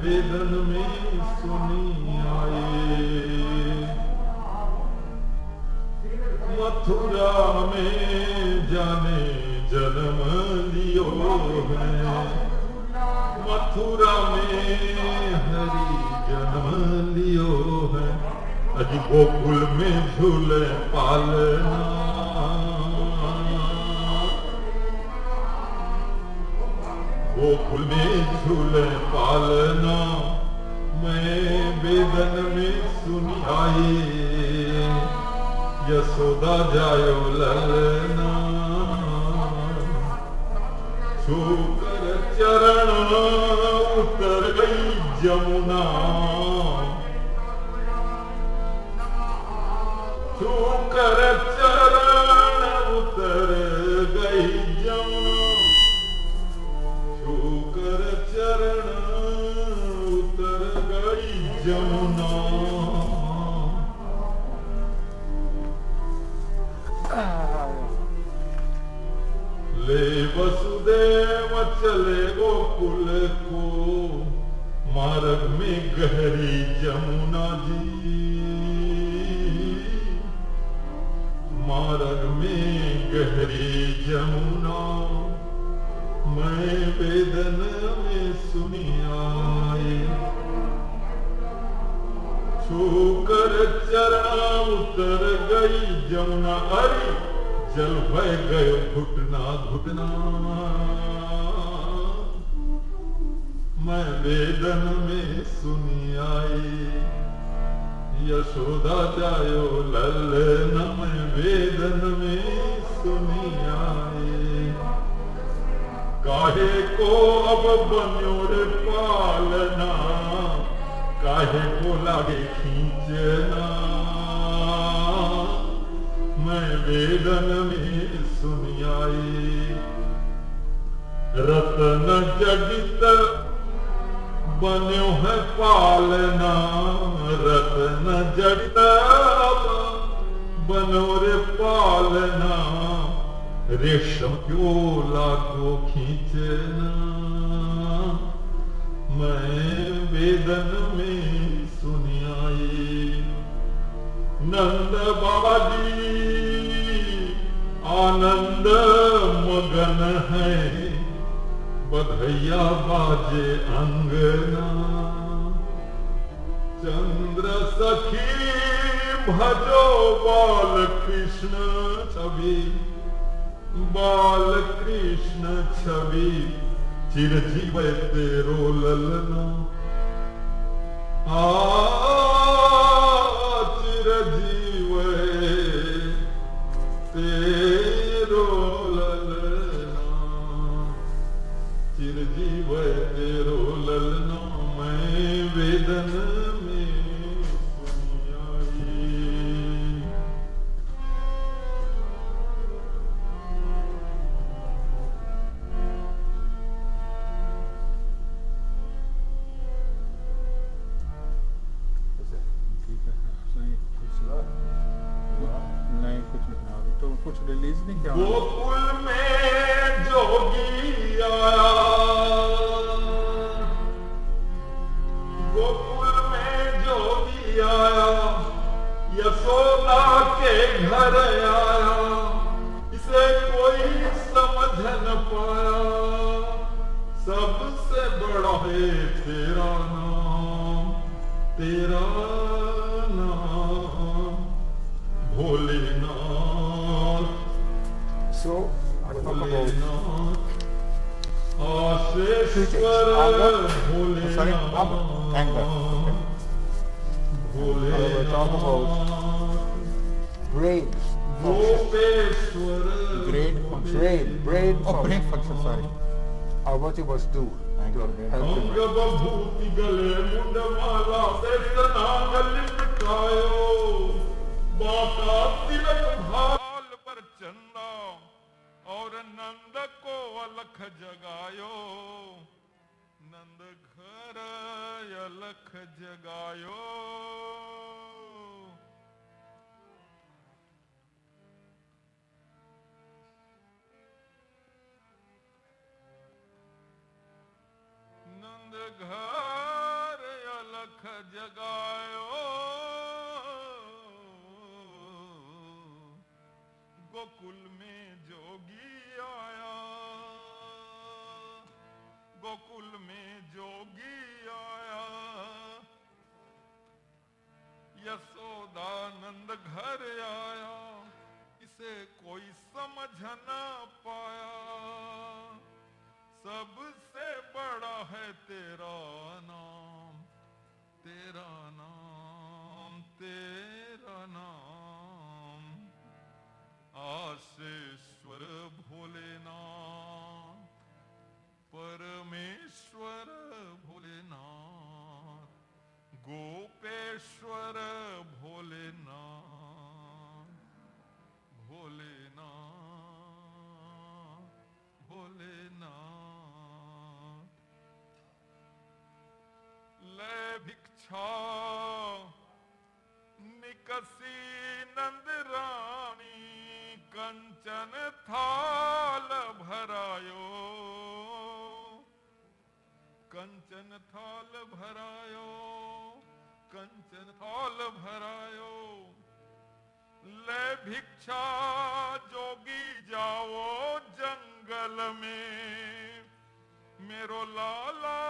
वेदन में सुनी आए। मथुरा में जाने जन्म लियो है, मथुरा में हरि जन्म लियो है। अजी गोकुल में झूले पालना, गोकुल में झूले पालना, मैं वेदन में सुनी आई। यशोदा जायो ललना, छूकर चरण उतर गई जमुना, छूकर चरण उतर गई जमुना, छूकर चरण उतर गई जमुना। ले वसुदेव चले गोकुल को, मार्ग में गहरी जमुना जी, मार्ग में गहरी जमुना, मैं वेदन में सुनी आए। छूकर चरण उतर गई जमुना, अरे जल बह गयो घुटना घुटना, मैं वेदन में सुनी आई। यशोदा जायो ललना, मैं वेदन में सुनी आई। काहे को अब बन्यो रे पालना, काहे को लागे खींचना, मैं वेदन में सुनी आई। रतन जडित बन्यो है पालना, रतन जडित बनो रे पालना, रेशम क्यों लागो खींचना, मैं वेदन में सुनी आई। नंद बाबा जी आनंद मगन है, बधैया बाजे अंगना, चंद्र सखी भजो बाल कृष्ण छवि, बाल कृष्ण छवि, चिरजीव तेरो ललना, चिरजीव तेरो ललना, चिरजीव तेरो ललना, मैं वेदन में सुनी आई। नहीं कुछ नहीं, तो कुछ रिलीज नहीं किया। गोकुल में जोगी आया, गोकुल में जोगी आया, यशोदा के घर आया, इसे कोई समझ न पाया, सबसे बड़ा है तेरा नाम, तेरा नाम Bholenath. So, I talk about Asheshwar Bholenath, anger. Brain Gopeshwar grade brain और break function, sorry. what you must do to help अंग the बभूति गले मुंड माला से नाग लिपटायो, बाका तिलक भाल पर चंदा, और नंद को अलख जगायो, नंद घर अलख जगायो। नंद घर गोकुल में जोगी आया, यशोदानंद घर आया, इसे कोई समझ न पाया। सबसे बड़ा है तेरा नाम, तेरा नाम, तेरा नाम, आशेश्वर भोलेनाथ, परमेश्वर भोलेनाथ, गोपेश्वर भोलेनाथ, भोलेनाथ, भोलेनाथ। ले भिक्षा निकसी नंद रानी, कंचन थाल भरायो, कंचन थाल भरायो, कंचन थाल भरायो। ले भिक्षा जोगी जाओ जंगल में, मेरो लाला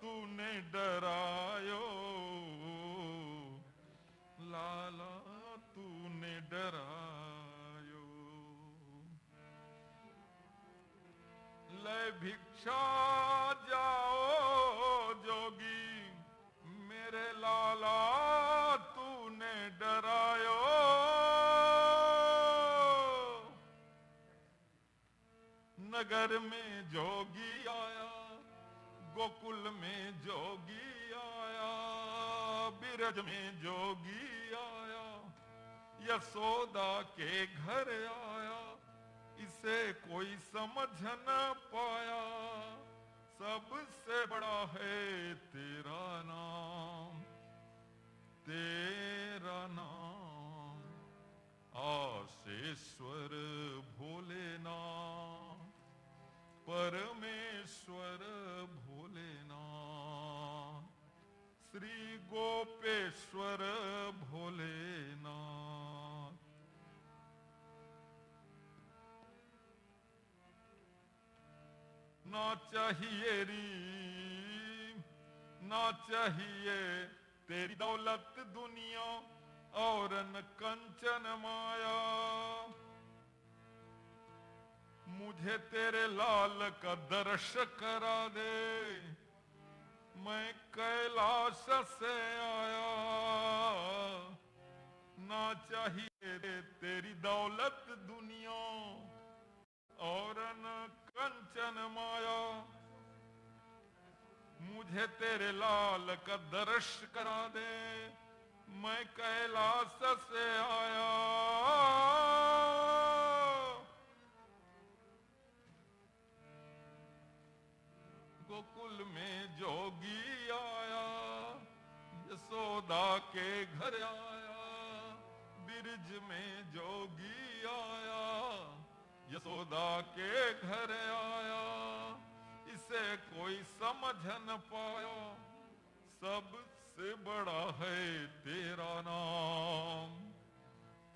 तूने डरायो, लाला तूने डरायो। ले भिक्षा जाओ जोगी, मेरे लाला तूने डरायो। नगर में जोगी आया, गोकुल में जोगी आया, बिरज में जोगी आया, यशोदा के घर आया, इसे कोई समझ न पाया। सबसे बड़ा है तेरा नाम, तेरा नाम, आशेश्वर भोलेनाथ, परमेश्वर भोलेनाथ, श्री गोपेश्वर भोलेनाथ। ना चाहिए री, ना चाहिए तेरी दौलत दुनिया और न कंचन माया। मुझे तेरे लाल का दर्श करा दे, मैं कैलाश से आया। ना चाहिए तेरी दौलत दुनिया और न कंचन माया। मुझे तेरे लाल का दर्श करा दे, मैं कैलाश से आया। गोकुल में जोगी आया, यशोदा के घर आया, बिरज में जोगी आया, यशोदा के घर आया, इसे कोई समझ न पाया। सबसे बड़ा है तेरा नाम,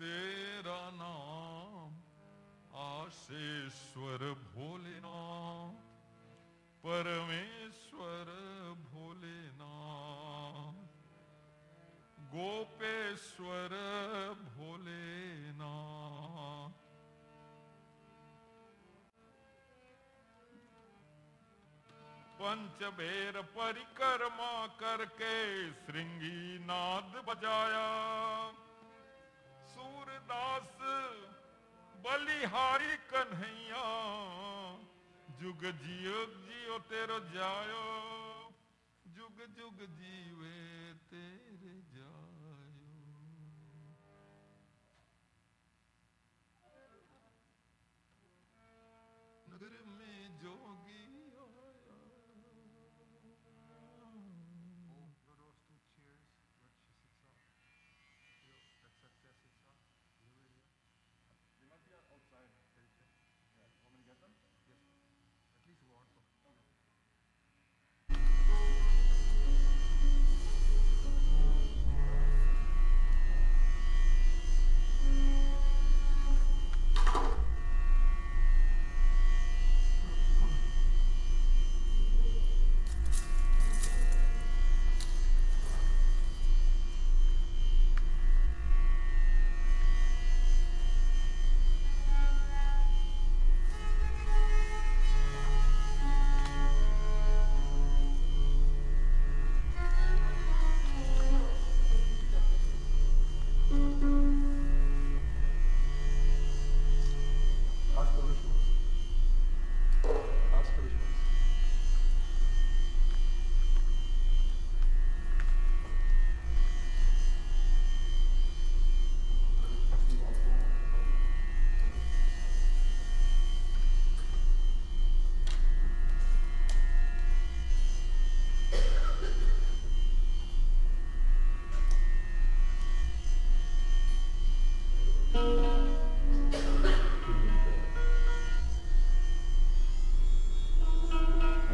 तेरा नाम, आशेश्वर भोलेनाथ, परमेश्वर भोलेनाथ, गोपेश्वर भोलेनाथ। पंचबेर परिक्रमा करके श्रृंगी नाद बजाया, सूरदास बलिहारी कन्हैया, जुग जियो जियो तेरो जायो, जुग जुग जीवे तेरे जायो। नगर में जोगी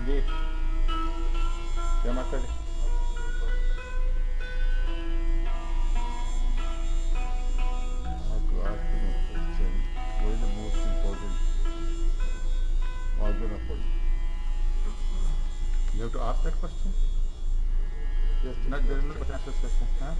जी जय माता दी। To ask him a question. What is the most important organ of body? You have to ask that question. Just Not there is no question answer session. Huh?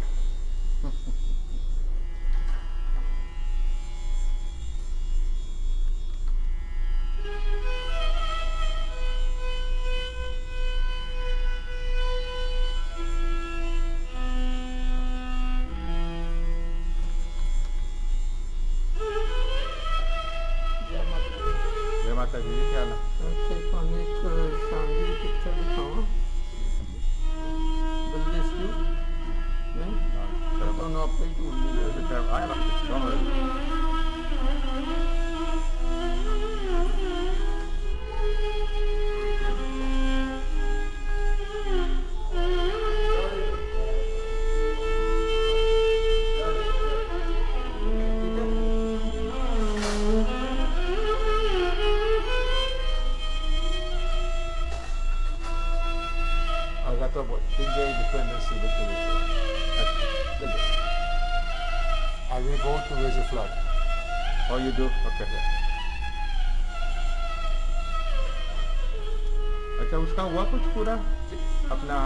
जय माता दी क्या हाल है? ਉੱਥੇ ਤੁਹਾਨੂੰ ਇੱਕ ਸ਼ਾਂਤੀ ਦੀ ਪਿਕਚਰ ਦਿਖਾਵਾਂ ਬਲਦੇ ਸੀ ਨਹੀਂ ਤੁਹਾਨੂੰ ਆਪੇ ਹੀ ਢੂੰਢ ਲਈ I got to India independence victory. I will go to raise a flag. Oh, you do? Okay. अच्छा उसका हुआ कुछ पूरा अपना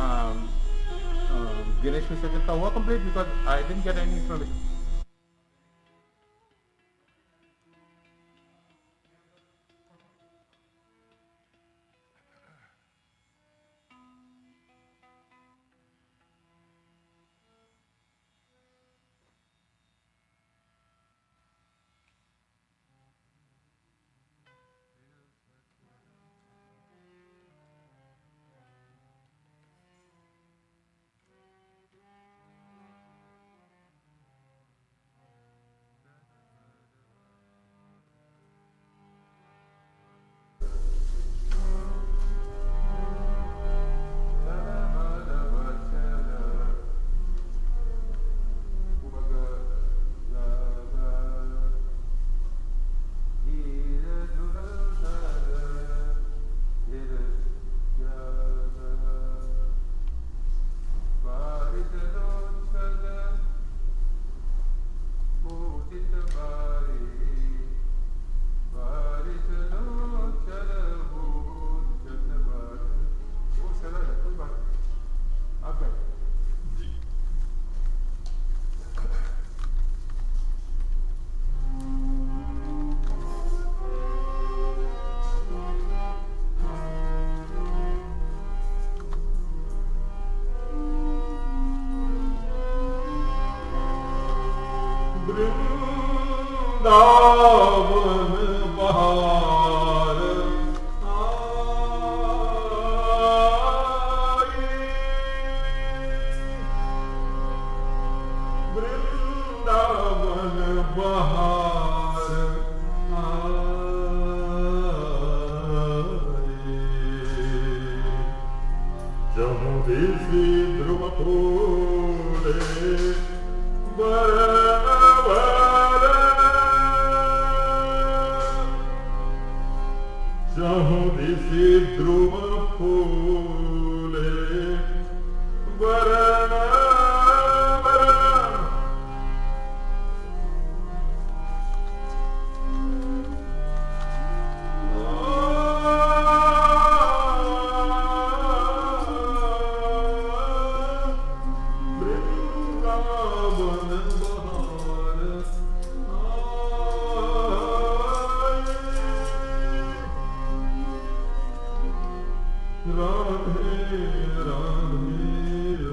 गणेश विसर्जन का हुआ complete because I didn't get any information. Vrindavan बहार आई, वृंदावन बहार आई, जहाँ देसी ध्रुव फूले जहाँ दिसी ध्रुव फूले वरण वरण, वृंदावन बहार राधे राधे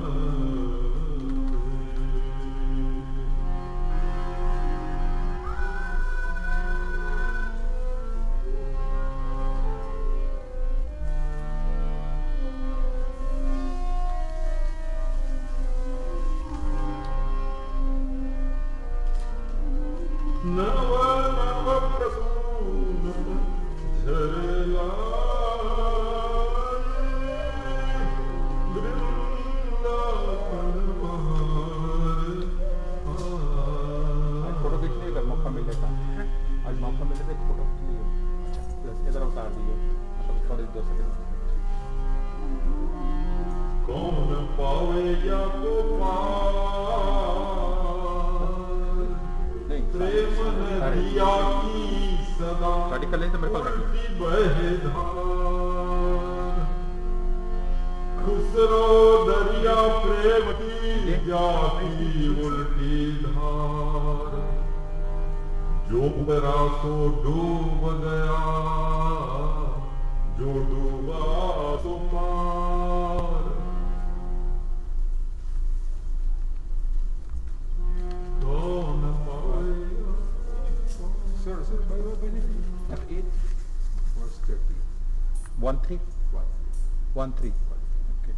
नव नव प्रसून झरला वृंदावन नैया को पार प्रेम नदिया की सदा रेडिकल है तो मेरे को उल्टी बहे धार खुसरो दरिया प्रेम की जाती उल्टी धार जो उबरा सो डूब गया जो डूबा सो पार कौन पाएगा Sir, by F8, verse 30. 1-3. 1-3. Okay.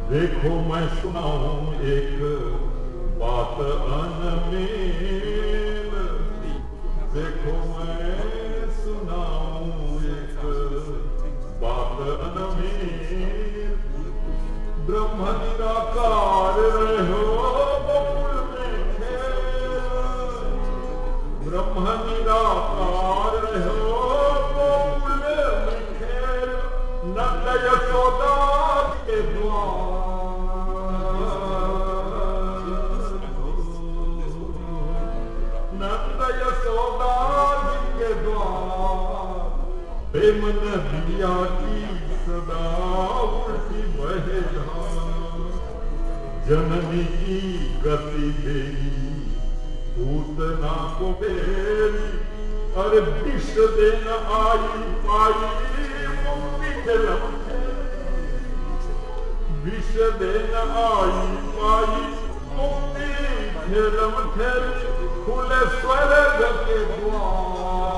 देखो मैं सुनाऊं एक बात अनमेल, देखो मैं सुनाऊं एक बात अनमेल। ब्रह्म निराकार रहो बबुल में खेल, ब्रह्म निराकार रहो बबुल में खेल। नंद यशोदा के द्वार, नंद यशोदा के द्वार। प्रेम नदिया की सदा उल्टी बहे धार, जननी की गति देगी पूतना को बेली। अरे विष देना आई पाई मुक्ति जलम, विष देना आई पाई मुक्ति झेलम ठेल। खुले स्वर्ग के द्वार,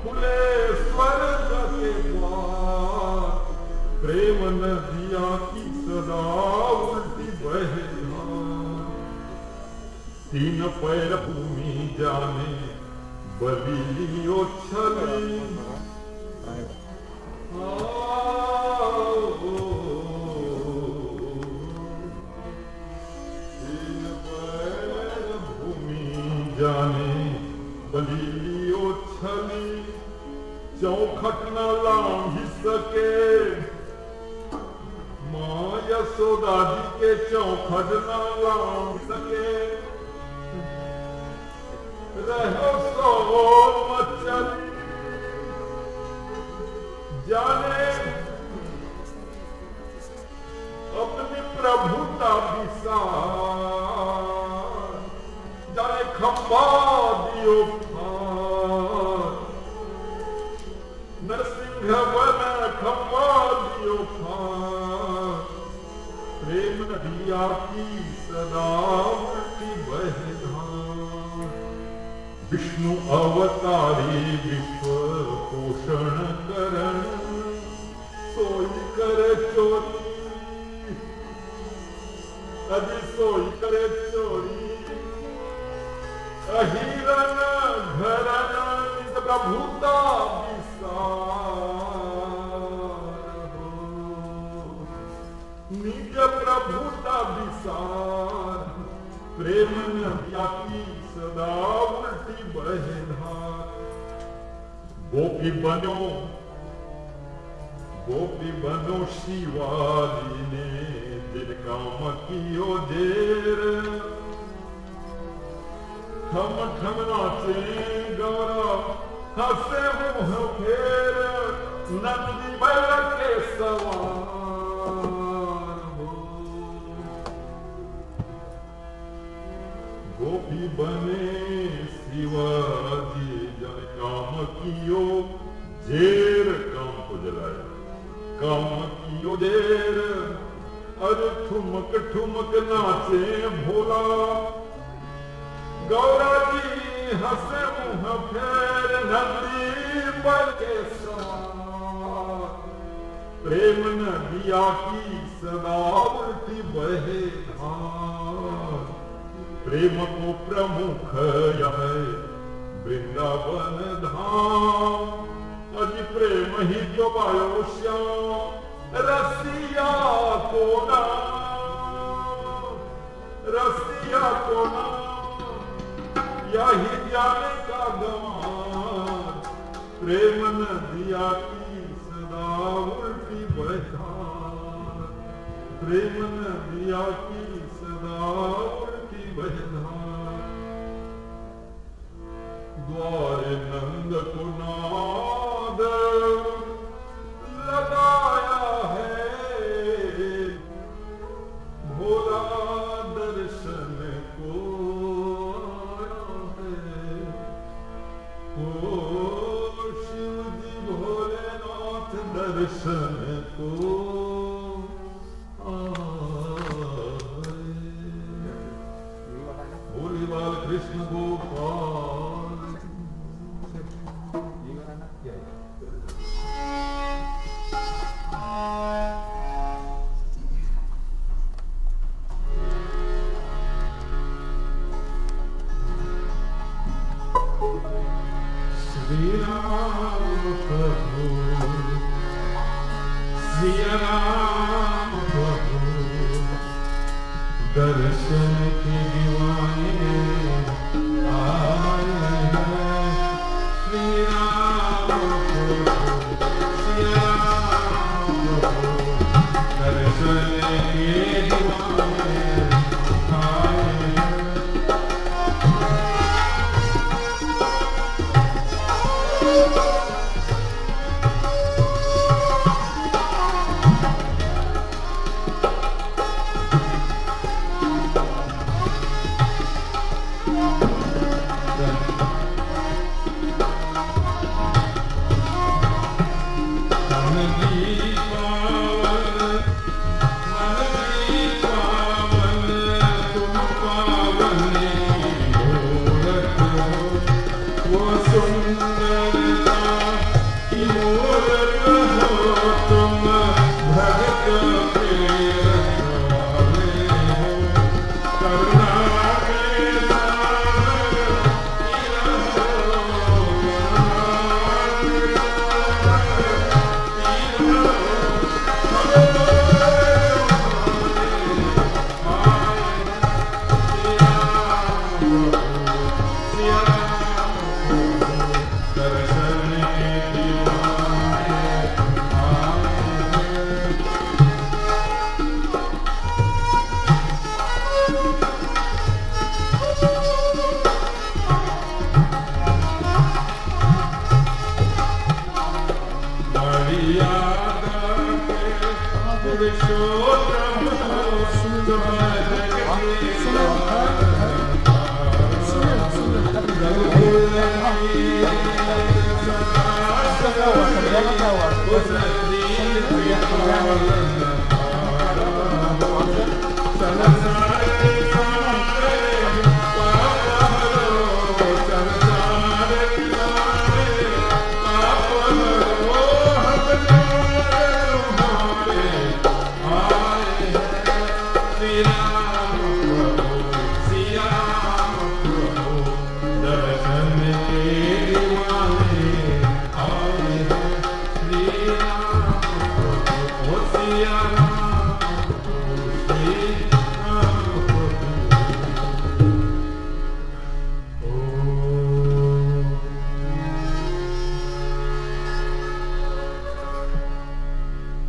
खुले स्वर्ग के द्वार। प्रेम नदिया की सदा उल्टी बहे धार, तीन पैर भूमि जाने बलि लियो छली। तीन पैर भूमि जाने बलि लियो छली। चौखट न लांघी सके माँ यशोदा जी के, चौखट न लांघ सके। रहो सो मचली जाने अपनी प्रभुता विसार, जाने खंबा दियो फार। नरसिंह बन खंबा दियो फार। प्रेम नदिया की सदा उल्टी बहे धार। विष्णु अवतारी विश्व पोषण करण, सोई करे चोरी, अभी सोई करे चोरी। अहिरन घरन निज प्रभुता विसार हो, निज प्रभुता विसार। प्रेम नदिया की सदा उल्टी बहे धार। गोपी बनो शिवाली ने दिल काम कियो देर। ठम ठम नाचे गौरा हंसे मुँह फेर, नंदी बैल के सवार हो। गोपी बने शिवाजी जन काम कियो जेर, काम को जलाया काम कियो देर। अरे ठुमक ठुमक नाचे भोला, गौरा जी हंसे मुँह फेर, नंदी बैल के सवार। प्रेम नदिया की सदा उल्टी बहे धार। प्रेम को प्रमुख यह वृंदावन धाम, अजी प्रेम ही तो पायो श्याम रसिया को नाम, रसिया को नाम यही जाने का गमान। प्रेम नदिया की सदा उल्टी बहे धार। प्रेम नदिया की सदा उल्टी बहे धार। द्वारे नंद को नाद लगाया है, भोला दर्शन को आया है। ओ शिव जी भोलेनाथ दर्शन को आए। भोलेलाल कृष्ण गोपाल। सिया राम प्रभु दर्शन के दीवाने आए हैं श्री राम प्रभु सिया राम प्रभु दर्शन के दीवाने आए हैं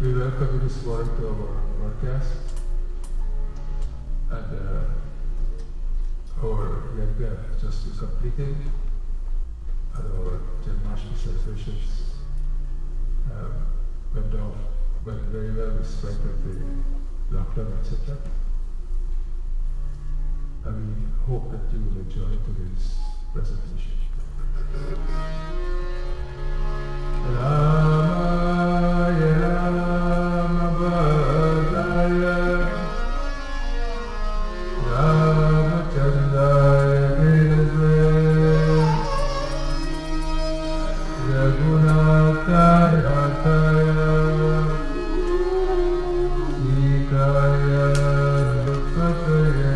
We welcome you this morning to our broadcast, and our yajna has just completed, and our Janmashtami celebrations went very well despite of the lockdown, etc. And we hope that you will enjoy today's presentation. Ramaya Ramabhadaya Ramachandaya Vedasve Raghunataya Sikaya Nupataya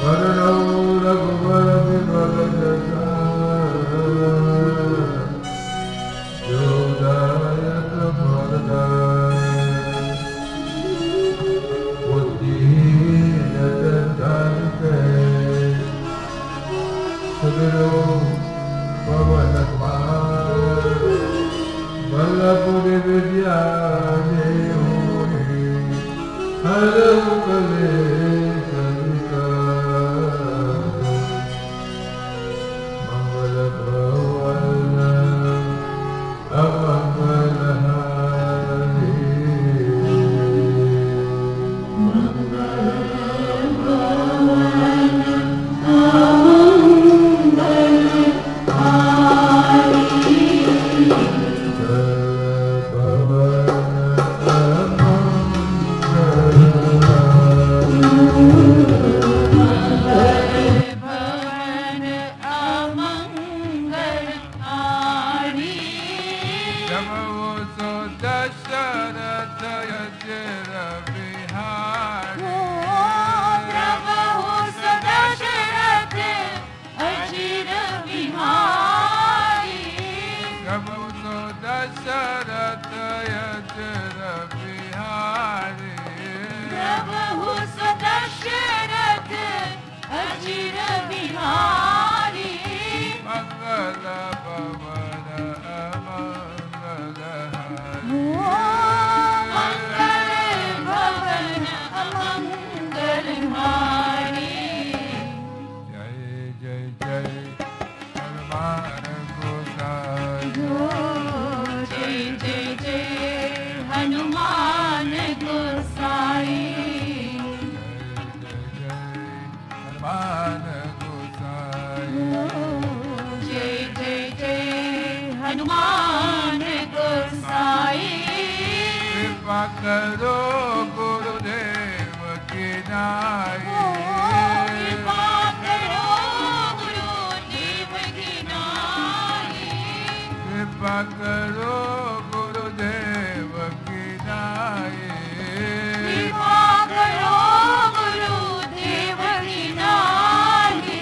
वरणो रघुवर विमल जटा जोदायक फलदाय बुद्धिहीन जन सुमिरो पवन कुमार बलपुर विद्या हर कलेश विकार मंगल भवन अमंगल हारी करो गुरुदेव की नाई कृपा करो गुरुदेव की नाई कृपा करो गुरुदेव की नाई कृपा करो गुरुदेव की नाई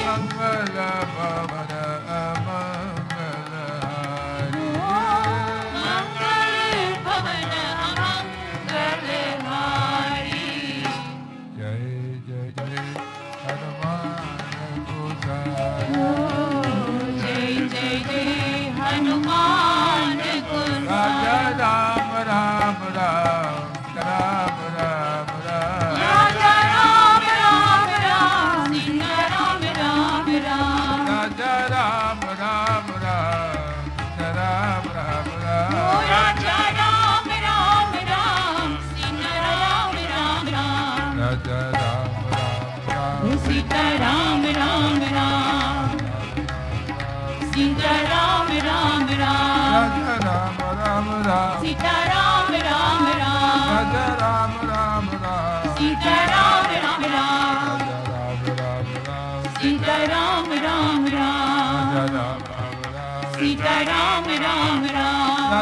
मंगल भवन अमंगल हारी मंगल भवन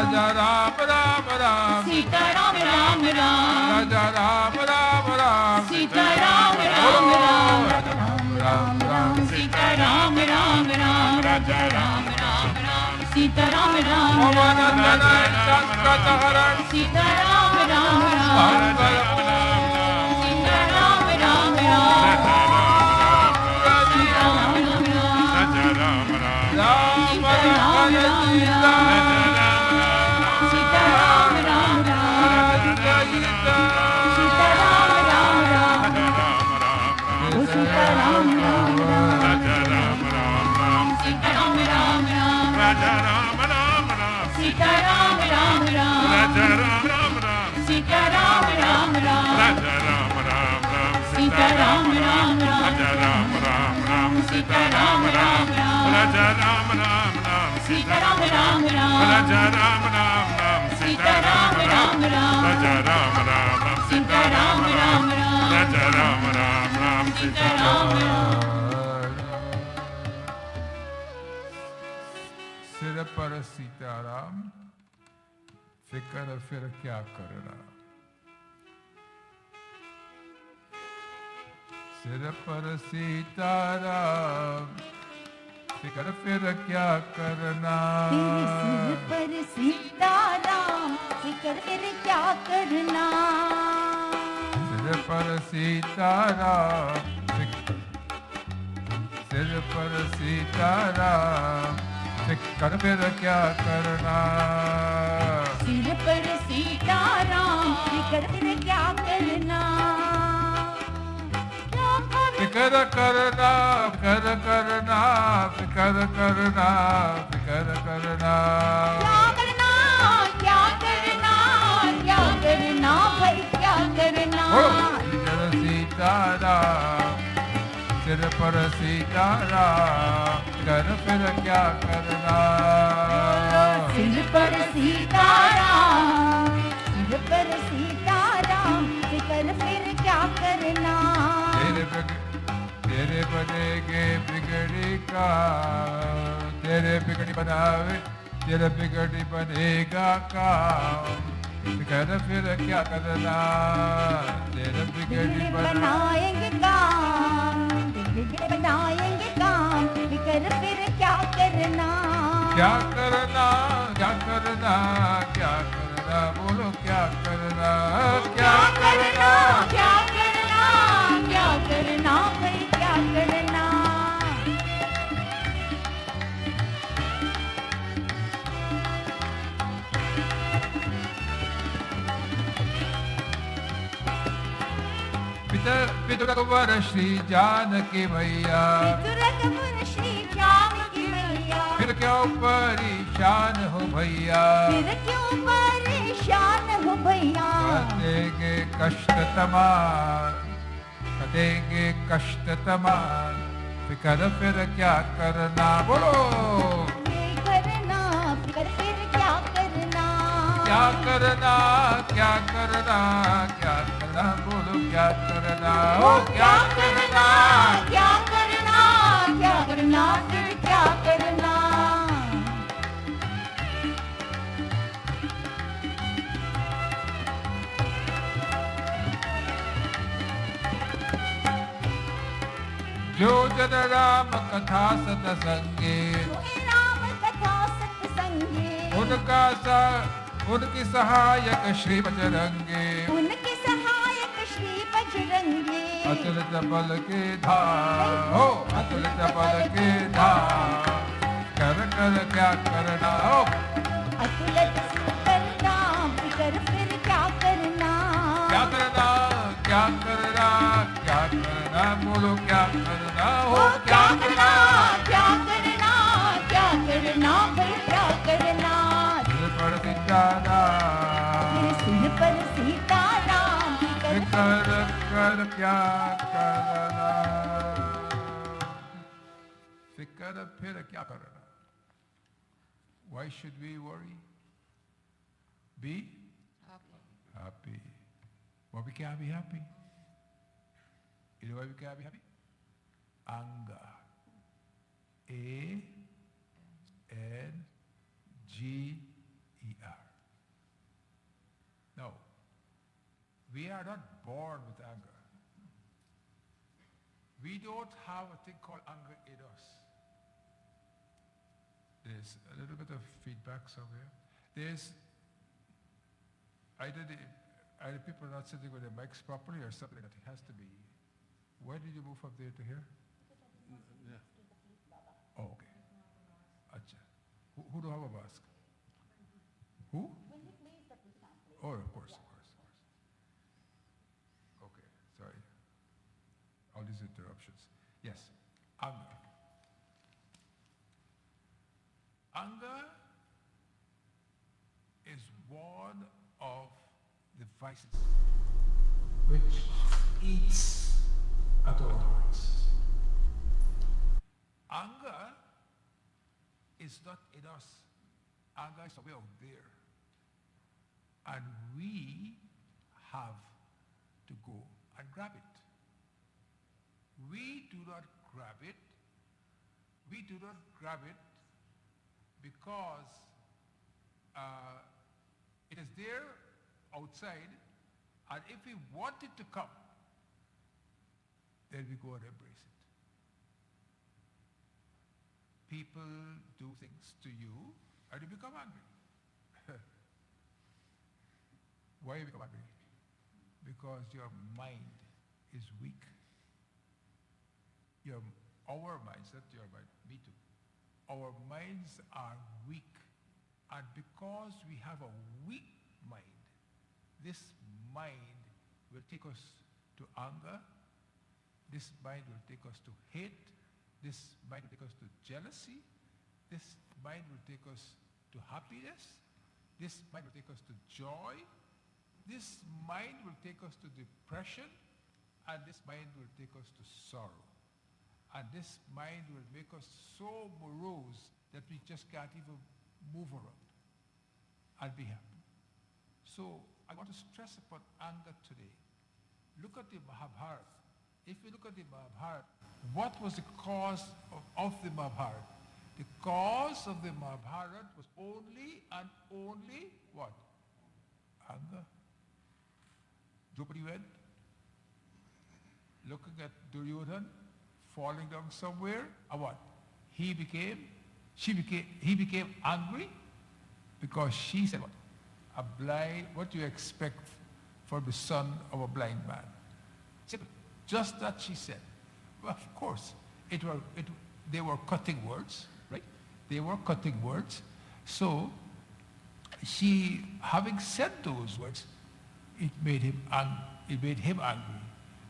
Raja Ram Ram Ram Sita Ram Ram Ram Raja Ram Ram Ram Sita Ram Ram Ram Raja Ram Ram Ram Sita Ram Ram Ram Raja Ram Ram Ram Sita Ram Ram Ram Sita Ram Ram Ram Sita Ram Ram Ram Sita Ram Ram Ram Raja Ram Ram सिर पर सीताराम फिकर फिर क्या करना सिर पर सीताराम फिकर फिर क्या करना तेरे सिर पर सीताराम फिकर फिर क्या करना सिर पर सीताराम सिर पर सीताराम फिकर फिर क्या करना सिर पर सीताराम फिकर फिर क्या करना फिकर करना फिकर करना फिकर करना फिकर करना क्या करना क्या करना भाई क्या करना फिकर सीताराम सिर पर सीताराम फिकर फिर क्या करना सिर पर सीताराम सिर पर सीताराम फिकर फिर क्या करना तेरे बनेगे बिगड़ी का तेरे बिगड़ी बनावे तेरे बिगड़ी बनेगा काम फिकर फिर क्या करना तेरे बिगड़ी बनाएंगे काम बनाएंगे काम फिकर फिर क्या करना क्या करना क्या करना क्या करना बोलो क्या करना क्या करना क्या करना क्या करना भाई क्या करना पितृवर श्री जानकी मैया पितृवर श्री जानकी मैया फिर क्यों परेशान हो भैया फिर क्यों परेशान हो भैया देंगे कष्ट तमाम देंगे कष्ट तमाम फिकर फिर क्या करना बोलो करना फिर क्या करना क्या करना क्या करना क्या करना बोलो क्या करना ओ क्या करना क्या करना क्या करना फिर क्या करना जो जन राम कथा सतसंगे राम कथा सत्संगे उनकी सहायक श्री बजरंगे उनके सहायक श्री बजरंगे अतुलित बल के धाम हो अतुलित बल के धाम कर कर क्या करना हो अतुलित करना फिकर फिर क्या करना क्या करना क्या करना क्या करना बोलो क्या करना हो क्या करना क्या करना क्या करना भाई क्या करना सिर पर सीताराम सिर पर सीताराम फिकर कर कर क्या करना फिकर फिर क्या करना Why should we worry? Be happy. Why we can't be happy? You know why we can't be happy? Anger. A-N-G-E-R. No. We are not born with anger. We don't have a thing called anger in us. There's a little bit of feedback somewhere. There's either people not sitting with their mics properly or something like that. It has to be. Why did you move from there to here? Oh, okay. Acha. Who do have a mask? Who? Oh, of course. Okay, sorry. All these interruptions. Yes, anger. Anger is one of the vices which eats at our hearts. Anger is not in us. Anger is somewhere out there. And we have to go and grab it. We do not grab it. We do not grab it because it is there outside, and if we want it to come, then we go and embrace it. People do things to you and you become angry. Why you become angry? Because your mind is weak. Our minds, not your mind, me too. Our minds are weak. And because we have a weak mind, this mind will take us to anger. This mind will take us to hate. This mind will take us to jealousy. This mind will take us to happiness. This mind will take us to joy. This mind will take us to depression. And this mind will take us to sorrow. And this mind will make us so morose that we just can't even move around and be happy. So I want to stress upon anger today. Look at the Mahabharata. If you look at the Mahabharata, what was the cause of the Mahabharata? The cause of the Mahabharata was only and only what? Anger. Draupadi went, looking at Duryodhana, falling down somewhere, and what? He became angry because she said what? What do you expect from the son of a blind man? Simple. Just that she said. Well, of course, they were cutting words, right? They were cutting words. So she, having said those words, it made him angry.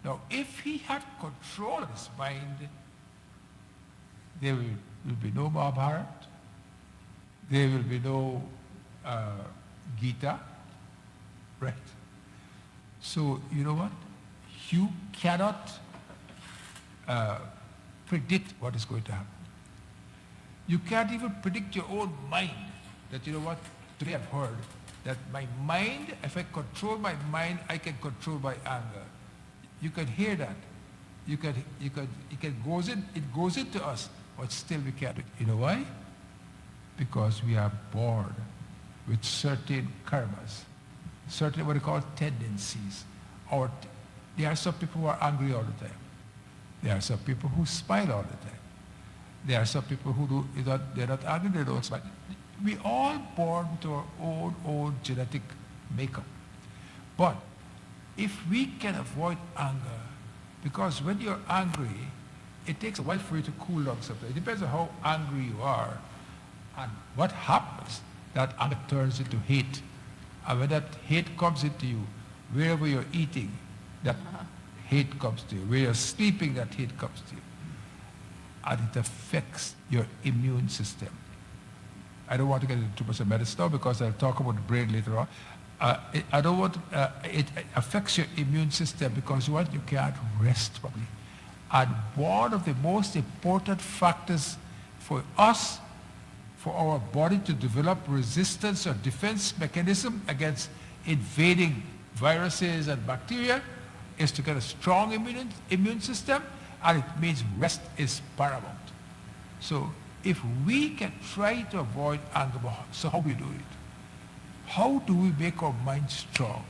Now, if he had control of his mind, there will be no Mahabharata, there will be no Gita, right? So, you know what? You cannot predict what is going to happen. You can't even predict your own mind. That, you know what? Today I've heard that my mind, if I control my mind, I can control my anger. You can hear that. It goes into us, but still we can't. You know why? Because we are born with certain karmas, certain what we call tendencies. There are some people who are angry all the time. There are some people who smile all the time. There are some people who they're not angry, they don't smile. We all born to our own genetic makeup. But if we can avoid anger, because when you're angry, it takes a while for you to cool down sometimes. It depends on how angry you are. And what happens, that anger turns into hate. And when that hate comes into you, wherever you're eating, that hate comes to you. Where you're sleeping, that hate comes to you. And it affects your immune system. I don't want to get into too much of medicine now because I'll talk about the brain later on. It affects your immune system because you can't rest properly. And one of the most important factors for us, for our body to develop resistance or defense mechanism against invading viruses and bacteria, is to get a strong immune system, and it means rest is paramount. So if we can try to avoid anger, so how do we do it? How do we make our mind strong?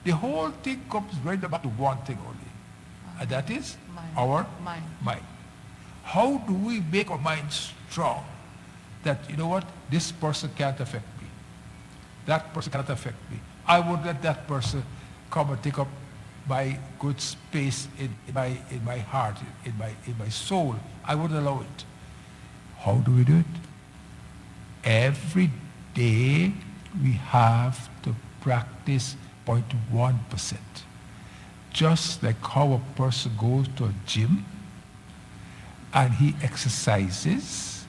The whole thing comes right about to one thing only, and that is our mind. How do we make our mind strong? That, you know what, this person can't affect me. That person cannot affect me. I won't let that person come and take up my good space in my heart, in my soul. I wouldn't allow it. How do we do it? Every day we have to practice 0.1%. Just like how a person goes to a gym and he exercises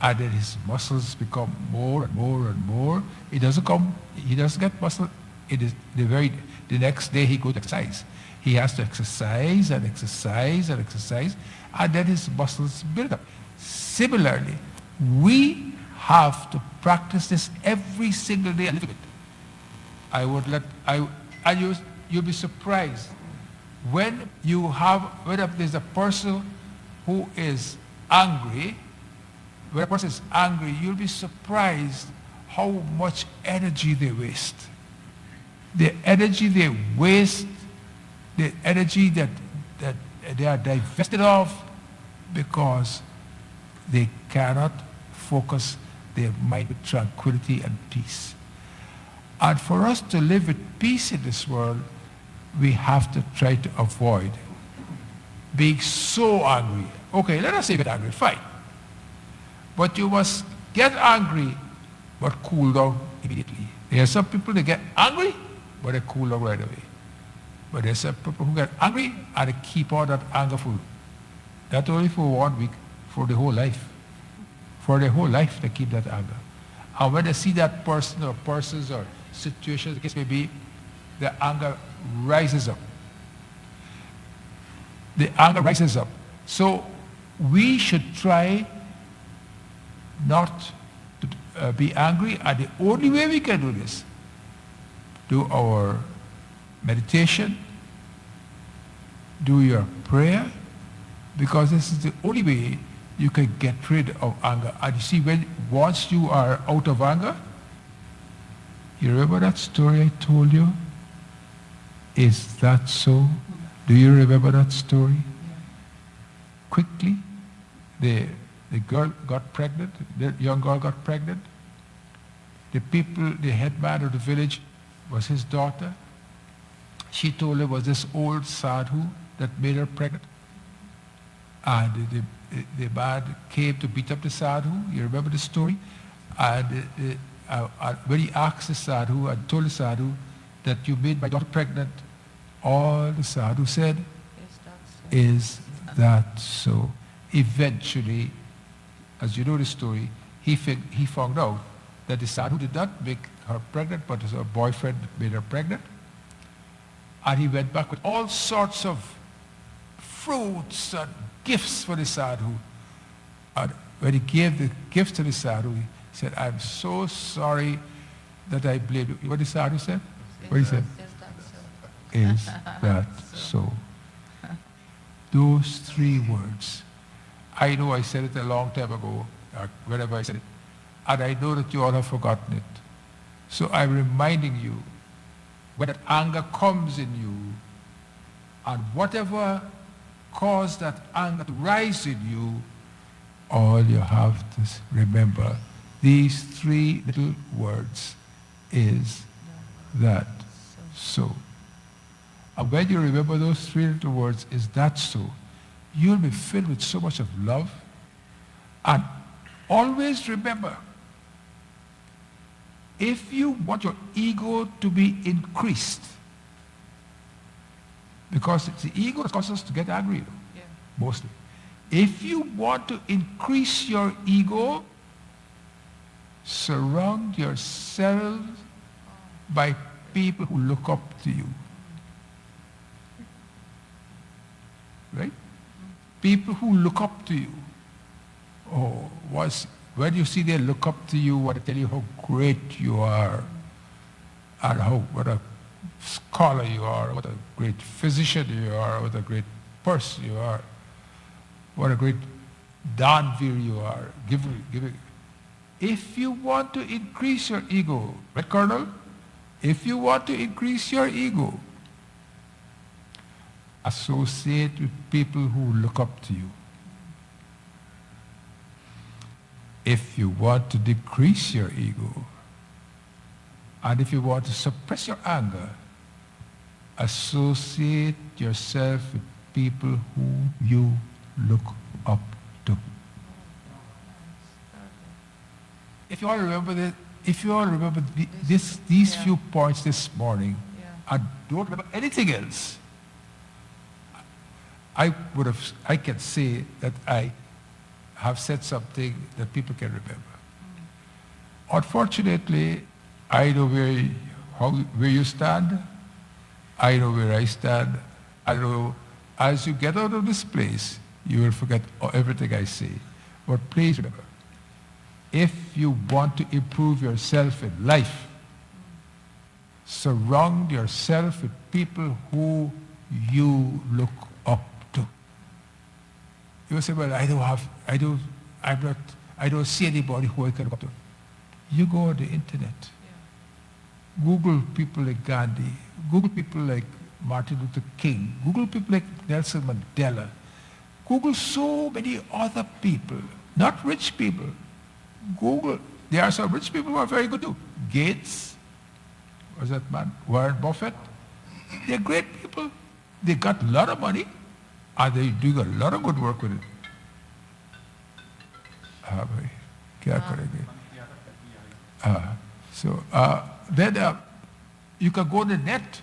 and then his muscles become more and more and more. He doesn't get muscle. It is the next day he goes to exercise. He has to exercise and exercise and exercise, and then his muscles build up. Similarly, we have to practice this every single day a little bit. You'll be surprised when there's a person who is angry. When a person is angry, you'll be surprised how much energy they waste. The energy they waste, the energy that they are divested of because they cannot focus their mind with tranquility and peace. And for us to live with peace in this world, we have to try to avoid being so angry. Okay, let us say get angry, fine. But you must get angry, but cool down immediately. There are some people that get angry, but they cool down right away. But there's some people who get angry and they keep on that anger for not only for 1 week, for the whole life. For their whole life they keep that anger. And when they see that person or persons or situations, the case may be, the anger rises up. The anger rises up. So we should try not to be angry, and the only way we can do this, do our meditation, do your prayer, because this is the only way you can get rid of anger. And you see, once you are out of anger, you remember that story I told you? Is that so? Do you remember that story? Quickly, the girl got pregnant, the young girl got pregnant. The head man of the village was his daughter. She told him it was this old sadhu that made her pregnant. And the man came to beat up the sadhu. You remember the story? And when he asked the sadhu and told the sadhu that you made my daughter pregnant, all the sadhu said, is that so? Eventually, as you know the story, he found out that the sadhu did not make her pregnant, but her boyfriend made her pregnant. And he went back with all sorts of fruits and gifts for the sadhu. And when he gave the gifts to the sadhu, he said, I'm so sorry that I blamed you. What the sadhu said? What he said? Is that so? Those 3 words. I know I said it a long time ago, or whenever I said it, and I know that you all have forgotten it. So I'm reminding you, when that anger comes in you, and whatever caused that anger to rise in you, all you have to remember, these 3 little words, is that so? And when you remember those 3 little words, is that so? You'll be filled with so much of love. And always remember, if you want your ego to be increased, because it's the ego that causes us to get angry, mostly. If you want to increase your ego, surround yourself by people who look up to you. Right? People who look up to you. Oh, when you see they look up to you, what they tell you how great you are, and what a scholar you are, what a great physician you are, what a great person you are, what a great danvir you are. If you want to increase your ego, right, Colonel? If you want to increase your ego, associate with people who look up to you. If you want to decrease your ego, and if you want to suppress your anger, associate yourself with people who you look up to. If you all remember these few points this morning, and don't remember anything else, I can say that I have said something that people can remember. Unfortunately, I know where you stand. I know where I stand. I know as you get out of this place, you will forget everything I say. But please remember, if you want to improve yourself in life, surround yourself with people who you look up to. You will say, well, I don't see anybody who I can look up to. You go on the internet. Google people like Gandhi. Google people like Martin Luther King. Google people like Nelson Mandela. Google so many other people, not rich people. Google. There are some rich people who are very good too. Gates, what's that man? Warren Buffett. They're great people. They got a lot of money and they're doing a lot of good work with it. Kya karenge? Then you can go on the net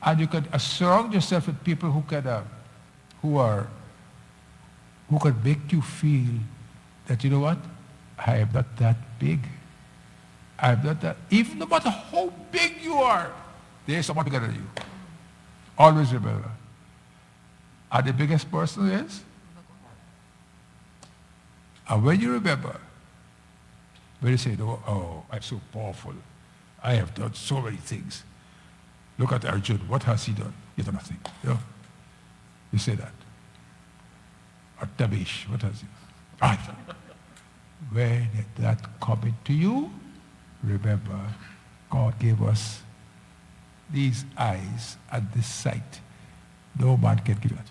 and you can surround yourself with people who can make you feel that, you know what, I am not that big. I am not that, even no matter how big you are, there is someone bigger than you. Always remember. And the biggest person is? And when you remember, when you say, oh, I'm so powerful, I have done so many things. Look at Arjun, what has he done? He's done nothing. You say that. Or Tabish, what has he done? When that coming to you, remember, God gave us these eyes and this sight. No man can give that.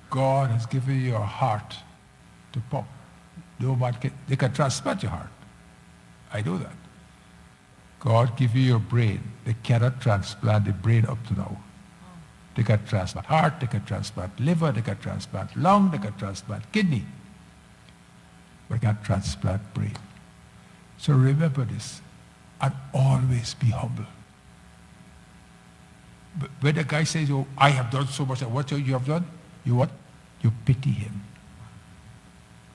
God has given you a heart to pump. No man can, they can transplant your heart. I know that. God give you your brain. They cannot transplant the brain up to now. They can transplant heart, they can transplant liver, they can transplant lung, they can transplant kidney. But they can't transplant brain. So remember this and always be humble. But when the guy says, oh, I have done so much, and what you have done? You what? You pity him.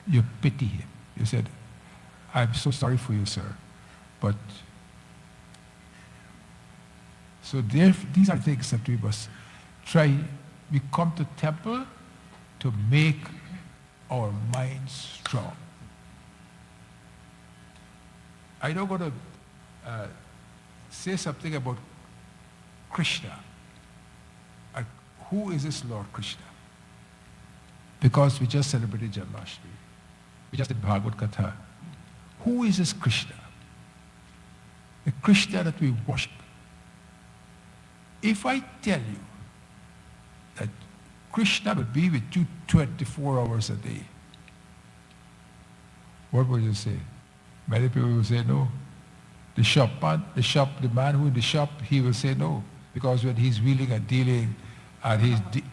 You pity him. You said, I'm so sorry for you, sir. But, so these are things that we must try. We come to temple to make our minds strong. I'm now going to say something about Krishna. And who is this Lord Krishna? Because we just celebrated Janmashtami. We just did Bhagavad Katha. Who is this Krishna? The Krishna that we worship. If I tell you that Krishna will be with you 24 hours a day, what would you say? Many people will say no. The man who in the shop, he will say no. Because when he's wheeling and dealing and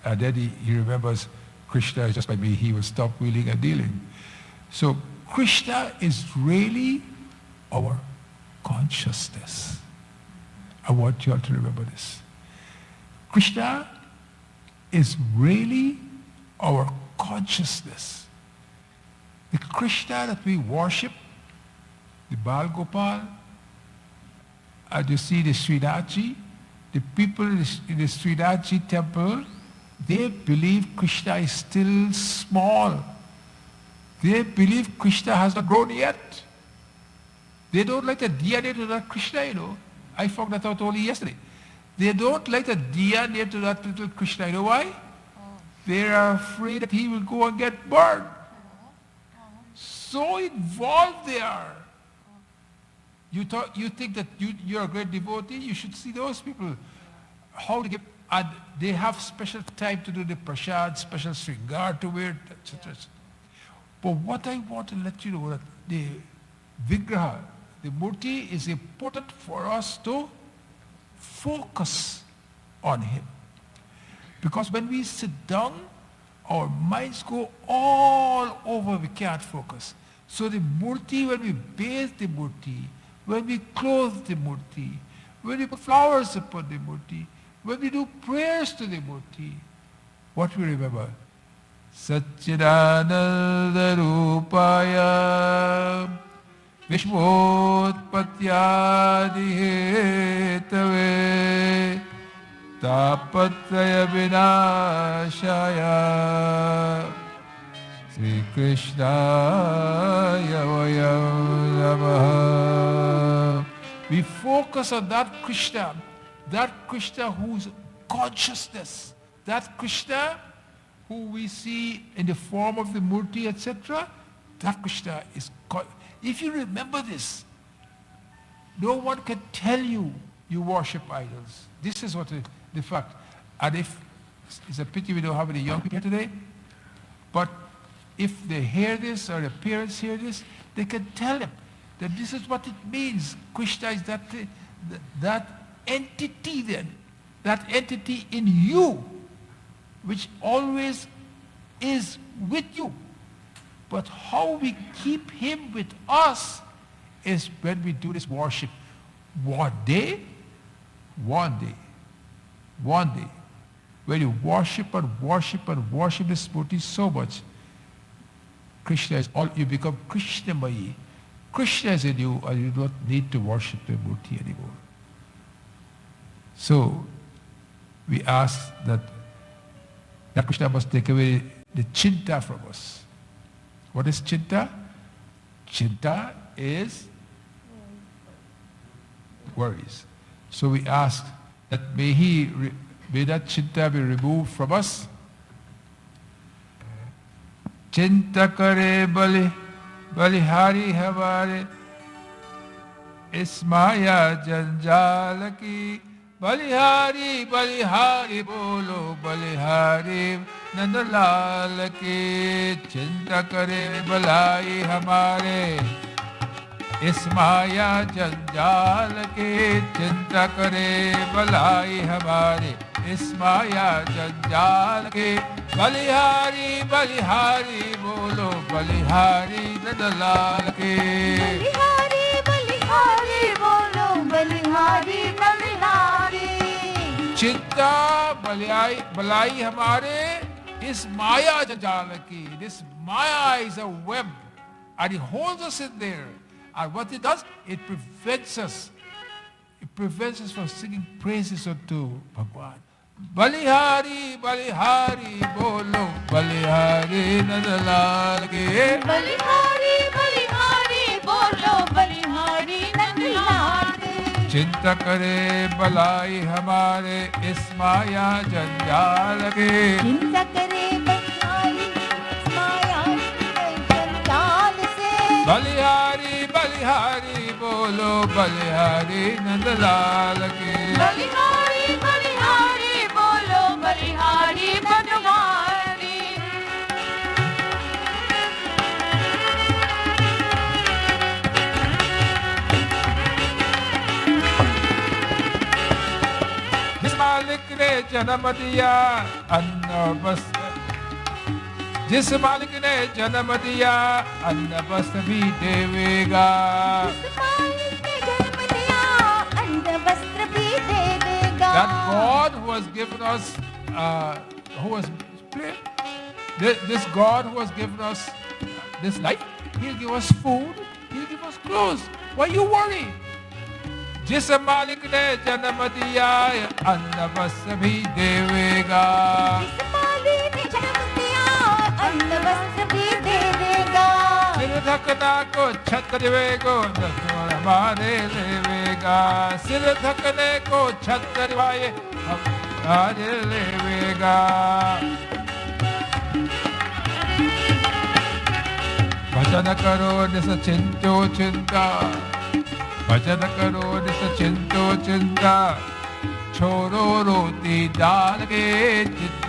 and then he remembers Krishna is just by me, he will stop wheeling and dealing. So Krishna is really our consciousness. I want you all to remember this. Krishna is really our consciousness. The Krishna that we worship, the Bal Gopal, and you see the Srinathji, the people in the Srinathji temple, they believe Krishna is still small. They believe Krishna has not grown yet. They don't like the DNA to that Krishna, you know. I found that out only yesterday. They don't like the DNA to that little Krishna. You know why? They are afraid that he will go and get burned. So involved they are. You think that you're a great devotee, you should see those people. How to get, and they have special time to do the prasad, special sringar to wear, etc. But what I want to let you know that the vigraha, the murti, is important for us to focus on him. Because when we sit down, our minds go all over, we can't focus. So the murti, when we bathe the murti, when we clothe the murti, when we put flowers upon the murti, when we do prayers to the murti, what we remember? Satchidananda Rupaya Vishmotpatyadi Hetave Tapatraya Vinashaya Sri Krishnaya Vayam Namaha. We focus on that Krishna whose consciousness, that Krishna who we see in the form of the murti, etc., that Krishna is, if you remember this, no one can tell you You worship idols. This is what the fact. And if, it's a pity we don't have any young people here today, but if they hear this or their parents hear this, they can tell them that this is what it means. Krishna is that entity then, that entity in you, which always is with you. But how we keep him with us is when we do this worship. One day, when you worship and worship and worship this Murti so much, Krishna is all, you become Krishnamayi. Krishna is in you and you don't need to worship the Murti anymore. So, we ask that Krishna must take away the chinta from us. What is chinta? Chinta is worries. So we ask that may that chinta be removed from us. Chinta kare balihari hamare ismaya janjal ki balihari balihari bolo balihari nandalal ki chinta kare balai hamare इस माया जंजाल के चिंता करे भलाई हमारे इस माया जंजाल के बलिहारी बलिहारी बोलो बलिहारी नंदलाल के बलिहारी बलिहारी बोलो बलिहारी नंदलारी चिंता भलाई हमारे इस माया जंजाल की. This Maya is a web and it holds us in there. And what it does, it prevents us from singing praises unto Bhagwan. Balihari, Balihari, bolo, Balihari, Nandalal ke. बलिहारी बलिहारी बोलो बलिहारी नंदलारी चिंता करे भलाई हमारे इस माया जंजाल के. चिंता करे बलिहारी माया जंजाल से बलिहारी बलिहारी बोलो बलिहारी नंदलाल के. बलिहारी बलिहारी बोलो बलिहारी बनवारी जिस मालिक ने जन्म दिया अन्न वस्त्र, जिस मालिक ने जन्म दिया अन्न वस्त्र भी देवेगा. That God who has given us, this God who has given us this life, He'll give us food, He'll give us clothes. Why you worry? जिस मालिक ने जन्म दिया अन्न वस्त्र भी देवेगा. सिर ढकना को छत्र देवेगो हमारे लेवेगा. सिर ढकने को छत्र वाये हमारे लेवेगा. भजन करो निश्चिंतो चिंता, भजन करो निश्चिंतो चिंता, छोड़ो रोटी दाल के चिंता.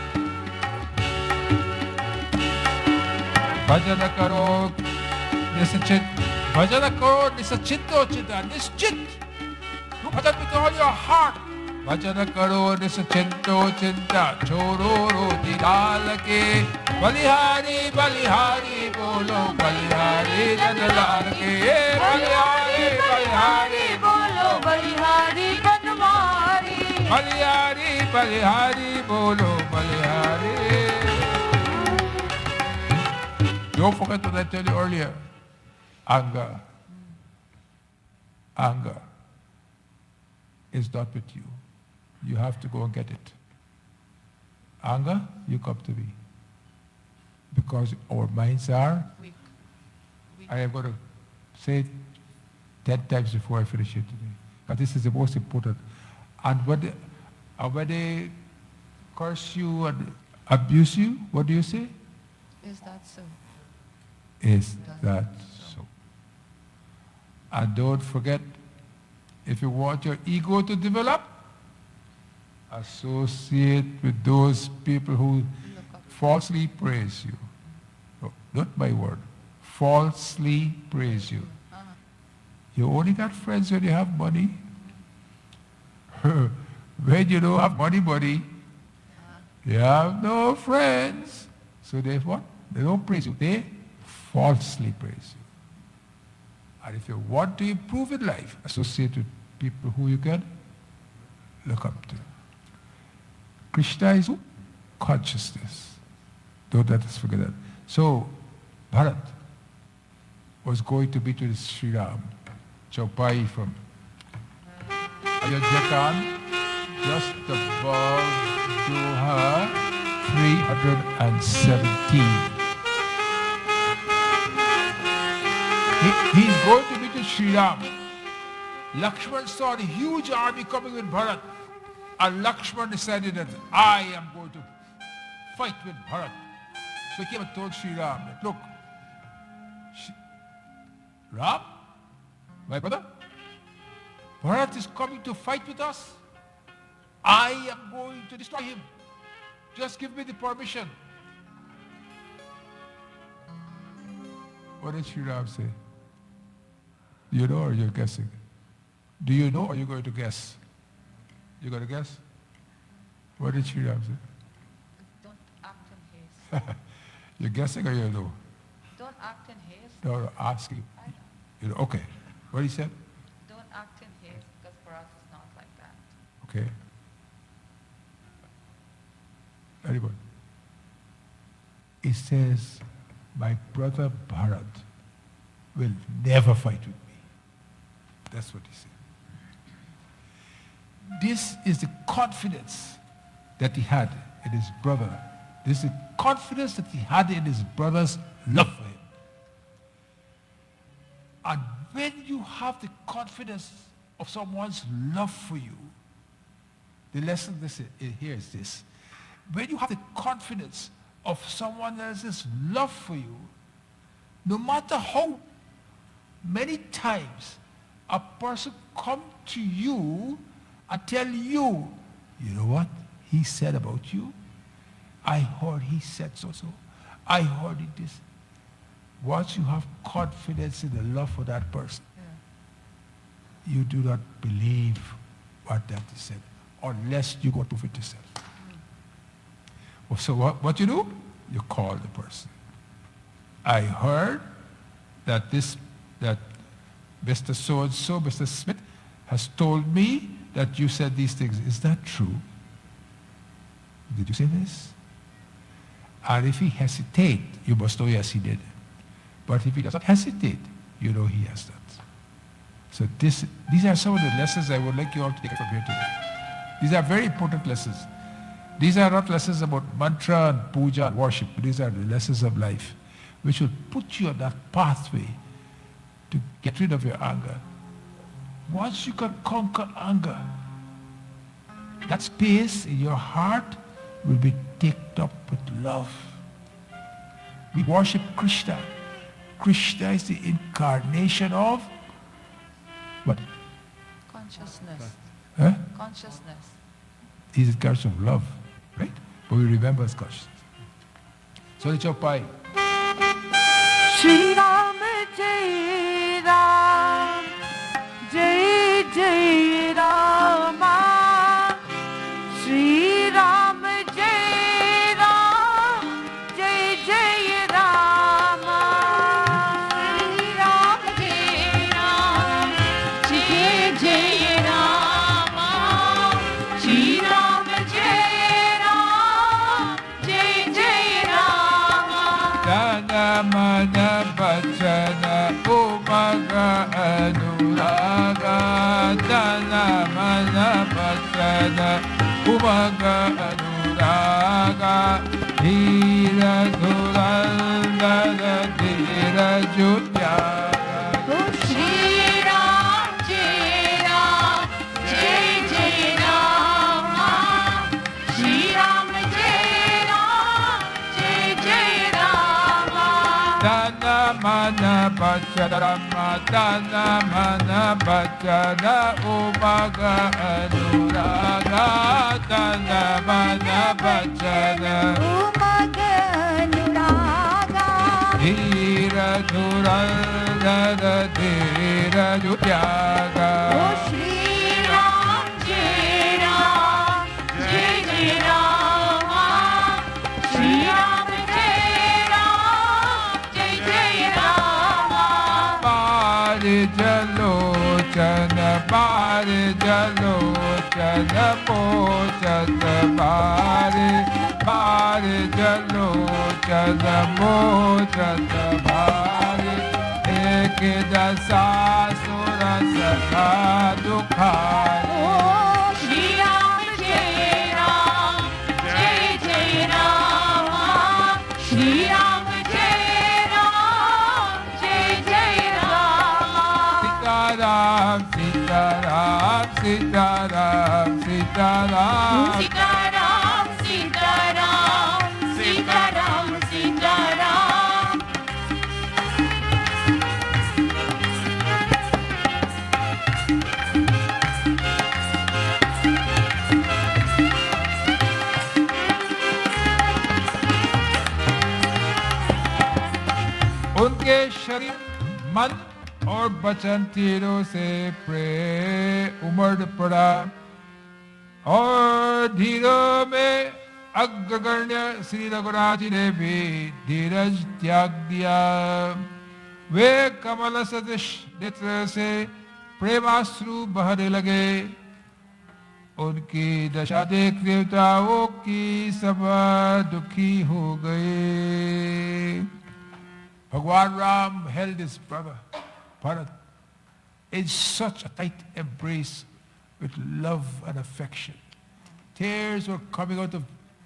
भजन करो निश्चित, भजन करो निश्चिंतो चिंता, निश्चित. Do bhajan with all your heart. भजन करो निश्चिंतो चिंता, छोड़ो रोटी दाल के. बलिहारी बलिहारी बोलो बलिहारी नंदलाल के. बलिहारी बलिहारी बोलो बलिहारी बनवारी बलिहारी बलिहारी बोलो बलिहारी. Don't forget what I told you earlier. Anger. Anger is not with you. You have to go and get it. Anger, you come to me. Because our minds are weak. I am going to say it 10 times before I finish it today. But this is the most important. And when they curse you and abuse you, what do you say? Is that so? Is that so? And don't forget, If you want your ego to develop, associate with those people who falsely praise you. Oh, not my word. Falsely praise you. You only got friends when you have money. When you don't have money, buddy, you have no friends. So they what? They don't praise you. They falsely praise you. And if you want to improve in life, associate with people who you can look up to. Krishna is who? Consciousness. Don't let us forget that. So, Bharat was going to meet with Sri Ram, Chaupai from Ayodhya Khan, just above Doha 317. He's going to meet with Sri Ram. Lakshman saw the huge army coming with Bharat. And Lakshman decided that I am going to fight with Bharat. So he came and told Sri Ram that, look, Ram, my brother, Bharat is coming to fight with us. I am going to destroy him. Just give me the permission. What did Sri Ram say? Do you know or you're guessing? Do you know or you're going to guess? You got to guess? What did Sri Ram say? Don't act in haste. You're guessing or you know? Don't act in haste. No, asking. You know, okay. What he said? Don't act in haste, because for us it's not like that. Okay. Anyone? It says, my brother Bharat will never fight with me. That's what he said. This is the confidence that he had in his brother. This is the confidence that he had in his brother's love for him. And when you have the confidence of someone's love for you, the lesson here is this. When you have the confidence of someone else's love for you, no matter how many times a person come to you and tell you, you know what he said about you? I heard he said so-so. I heard it this. Once you have confidence in the love for that person, you do not believe what that is said, unless you go to it yourself. So what you do? You call the person. I heard that Mr. So-and-so, Mr. Smith, has told me that you said these things. Is that true? Did you say this? And if he hesitates, you must know, yes, he did. But if he doesn't hesitate, you know he has that. So these are some of the lessons I would like you all to take from here today. These are very important lessons. These are not lessons about mantra and puja and worship. These are the lessons of life, which will put you on that pathway to get rid of your anger. Once you can conquer anger, that space in your heart will be taken up with love. We worship Krishna. Krishna is the incarnation of what? Consciousness. Huh? Consciousness. He's the incarnation of love, right? But we remember his consciousness. So it's your pie. Shri Ram Jai Ram, Jai Jai Rama. Shri Ram Jai Ram, Jai Jai Rama. Shri Ram Jai Ram, Jai Jai Rama. Shri Ram Jai Ram, Jai Jai Rama. Dana mana bachana umaga anuraga. Dana mana bachana umaga anuraga. Dhira dhurandara dhira judyaga. Shri Ram Jai Ram, Jai Jai Rama. Shri Ram Jai Ram, Jai Jai Rama. Dana mana bachana matana mana bachana umaga anuraga tana mana bachana dhira dhurandhara dhira dhutyaga Shri Ram Jai Ram Jai Jai Rama Shri Ram Jai Ram Jai Jai Rama Pari jalochana mochata pari jalochana mochata pari ekdasa sura sakha dukhari Shri Ram Jai Ram Jai Jai Rama Shri Ram Jai Ram Jai Jai Rama Sitaram Sitaram Sitaram Sitaram Sitaram Sitaram Sitaram Sitaram उनके शरीर मन और बचन तीरों से प्रेम उमड़ पड़ा और धीरों में अग्रगण्य श्री रघुनाथ जी ने भी धीरज त्याग दिया वे कमल सदृश नेत्र से प्रेमाश्रु बहने लगे उनकी दशा देख देवताओं की सभा दुखी हो गए Bhagwan Ram held his brother Bharat in such a tight embrace with love and affection. Tears were coming out of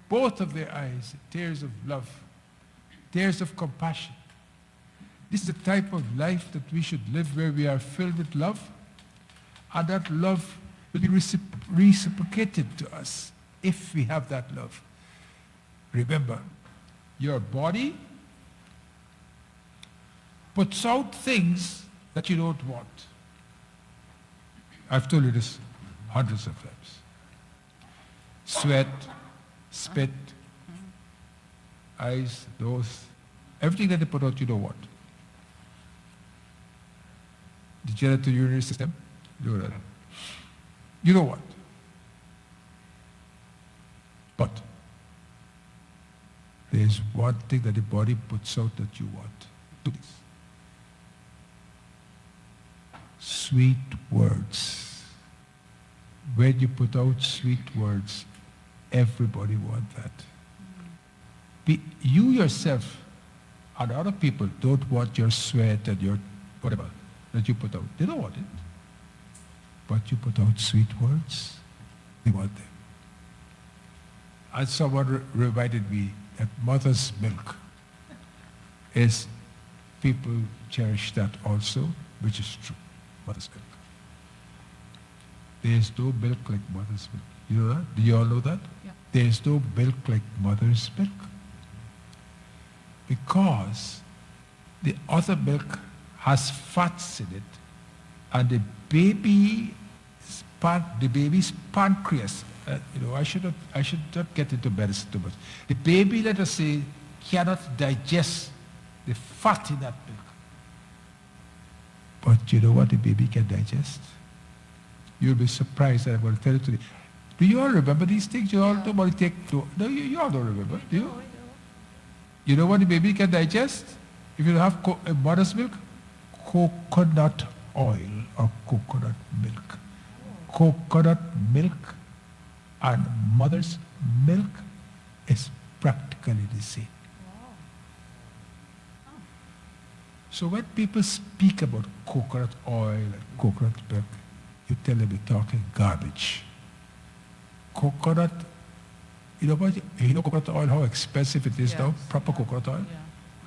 both of their eyes, tears of love, tears of compassion. This is the type of life that we should live where we are filled with love, and that love will be reciprocated to us if we have that love. Remember, your body puts out things that you don't want. I've told you this hundreds of times. Sweat, spit, eyes, nose, everything that they put out you don't want. Degenerative urinary system, you know that. You don't want. But there's one thing that the body puts out that you want. Do this. Sweet words. When you put out sweet words, everybody wants that. You yourself and other people don't want your sweat and your whatever that you put out. They don't want it. But you put out sweet words, they want them. And someone reminded me that mother's milk is, people cherish that also, which is true. Mother's milk. There is no milk like mother's milk. You know that? Do you all know that? Yeah. There is no milk like mother's milk. Because the other milk has fats in it, and the baby's pancreas, I should not get into medicine too much. The baby, let us say, cannot digest the fat in that milk. But you know what the baby can digest? You'll be surprised that I'm going to tell you today. Do you all remember these things? You all don't want to take... No, you all don't remember, do you? You know what the baby can digest? If you have mother's milk? Coconut oil or coconut milk. Coconut milk and mother's milk is practically the same. So when people speak about coconut oil and coconut milk, you tell them you're talking garbage. Coconut, you know coconut oil, how expensive it is now? Yes. Proper coconut oil? Yeah.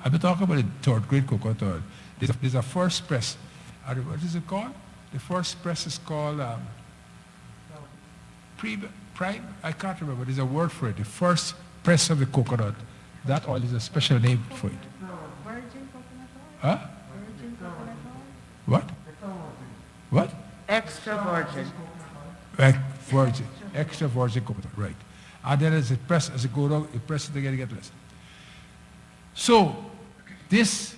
I've been talking about the third grade coconut oil. There's a first press. What is it called? The first press is called prime. I can't remember. There's a word for it. The first press of the coconut. That oil is a special name for it. Virgin coconut oil? Huh? What? What? Extra virgin. Virgin. Extra virgin coconut, right. And then as it press, as it go down, you press it again, you get less. So, this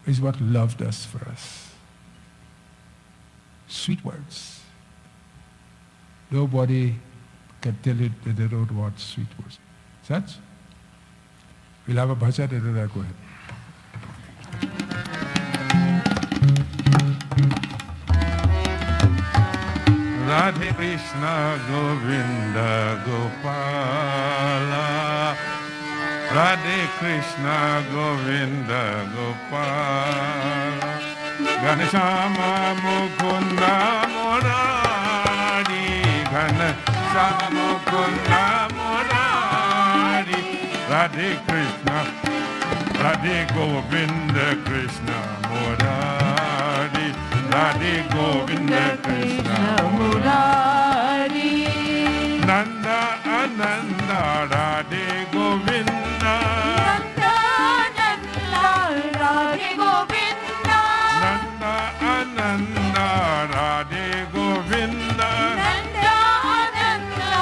is what love does for us. Sweet words. Nobody can tell you that they don't want sweet words. Sense? We'll have a bhajan and then I'll go ahead. Radhe Krishna Govinda Gopala, Radhe Krishna Govinda Gopala, Ganeshama Mukunda Murari, Ganeshama Mukunda Murari, Radhe Krishna, Radhe Govinda Krishna Murari, Radhe Govinda Krishna Murari. Nanda Ananda Radhe Govinda, Nanda Nanda Radhe Govinda. Nanda Ananda Radhe Govinda, Nanda Nanda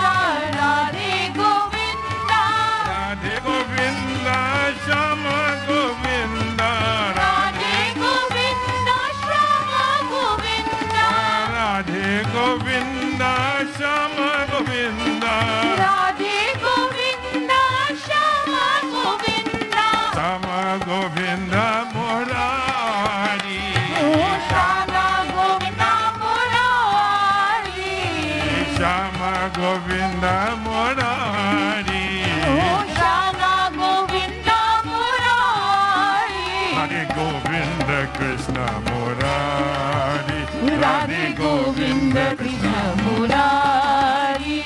Radhe Govinda. Radhe Govinda Shama Govinda, Radhe Govinda Shama Govinda. Radhe Govinda Shama Govinda, Radhe Govinda Shama Govinda. Shama Govinda Murari, Shama Govinda Murari. Shama Govinda Murari, Shama Govinda Murari. Radhe Govinda Krishna Murari, Radhe Govinda Krishna Murari.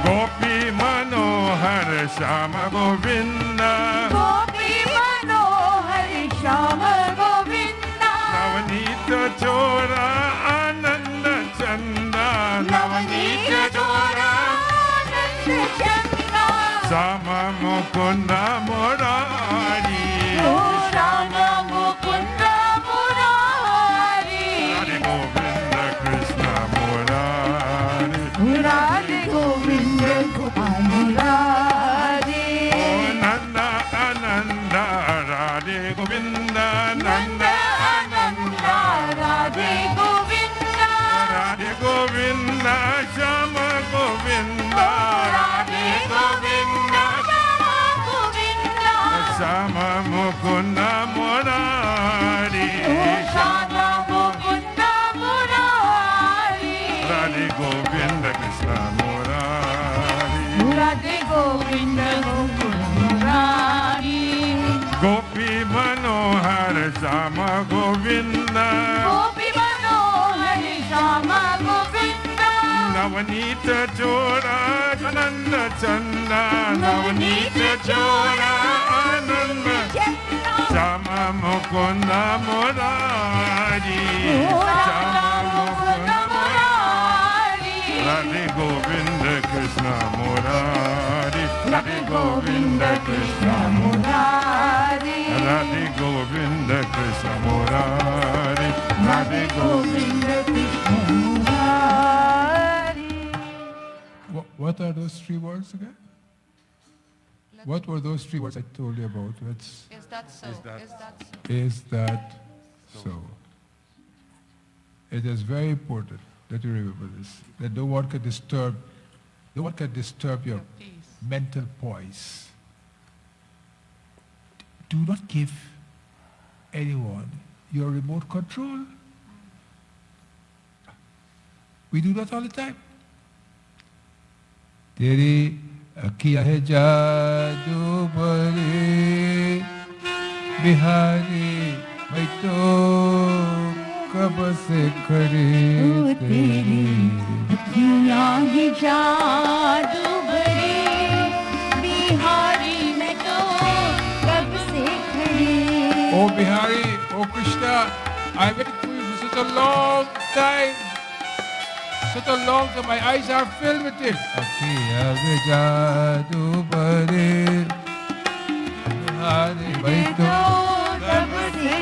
Gopi Manohar Shama Govinda, Gopi Manohar Shama Govinda. Navanita Chora Ananda Chanda, Navanita Chora Ananda Chanda. Shama Mukunda Murari, Shama Mukunda Murari. Radhe Govinda Krishna Murari, Radhe Govinda Murari. Nanda Ananda Radhe Govinda, Nanda Ananda Radhe Govinda. Radhe Govinda Shama Govinda, Radhe Govinda Shama Govinda. Shama Mukunda Murari, Shama Mukunda Murari. Radhe Govinda Krishna Murari, Radhe Govinda Murari. Gopi Manohar Shama Govinda, Gopi Manohar Shama Govinda. Navanita Chora Ananda Chanda, Navanita Chora Ananda Shama Mukunda Murari, Shama Mukunda Murari. Radhe Govinda Krishna Murari, Radhe Govinda Krishna Murari. Radhe Govinda Krishna Murari, Radhe Govinda. Krishna Murari. What are those three words again? What were those three words I told you about? Is that so? Is that so? Is that so? It is very important that you remember this. That no one can disturb your Peace. mental poise. Do not give anyone your remote control. We do that all the time. तेरी किया है जादू भरे बिहारी मैं तो कब से खड़ी तेरी अखियाँ ही जादू भरी, बिहारी में तो कब से खड़ी। Oh Bihari, oh Krishna, I've been for you for such a long time. Such a long time, my eyes are filled with it. अखियाँ में जादू भरे बिहारी मैं तो कब से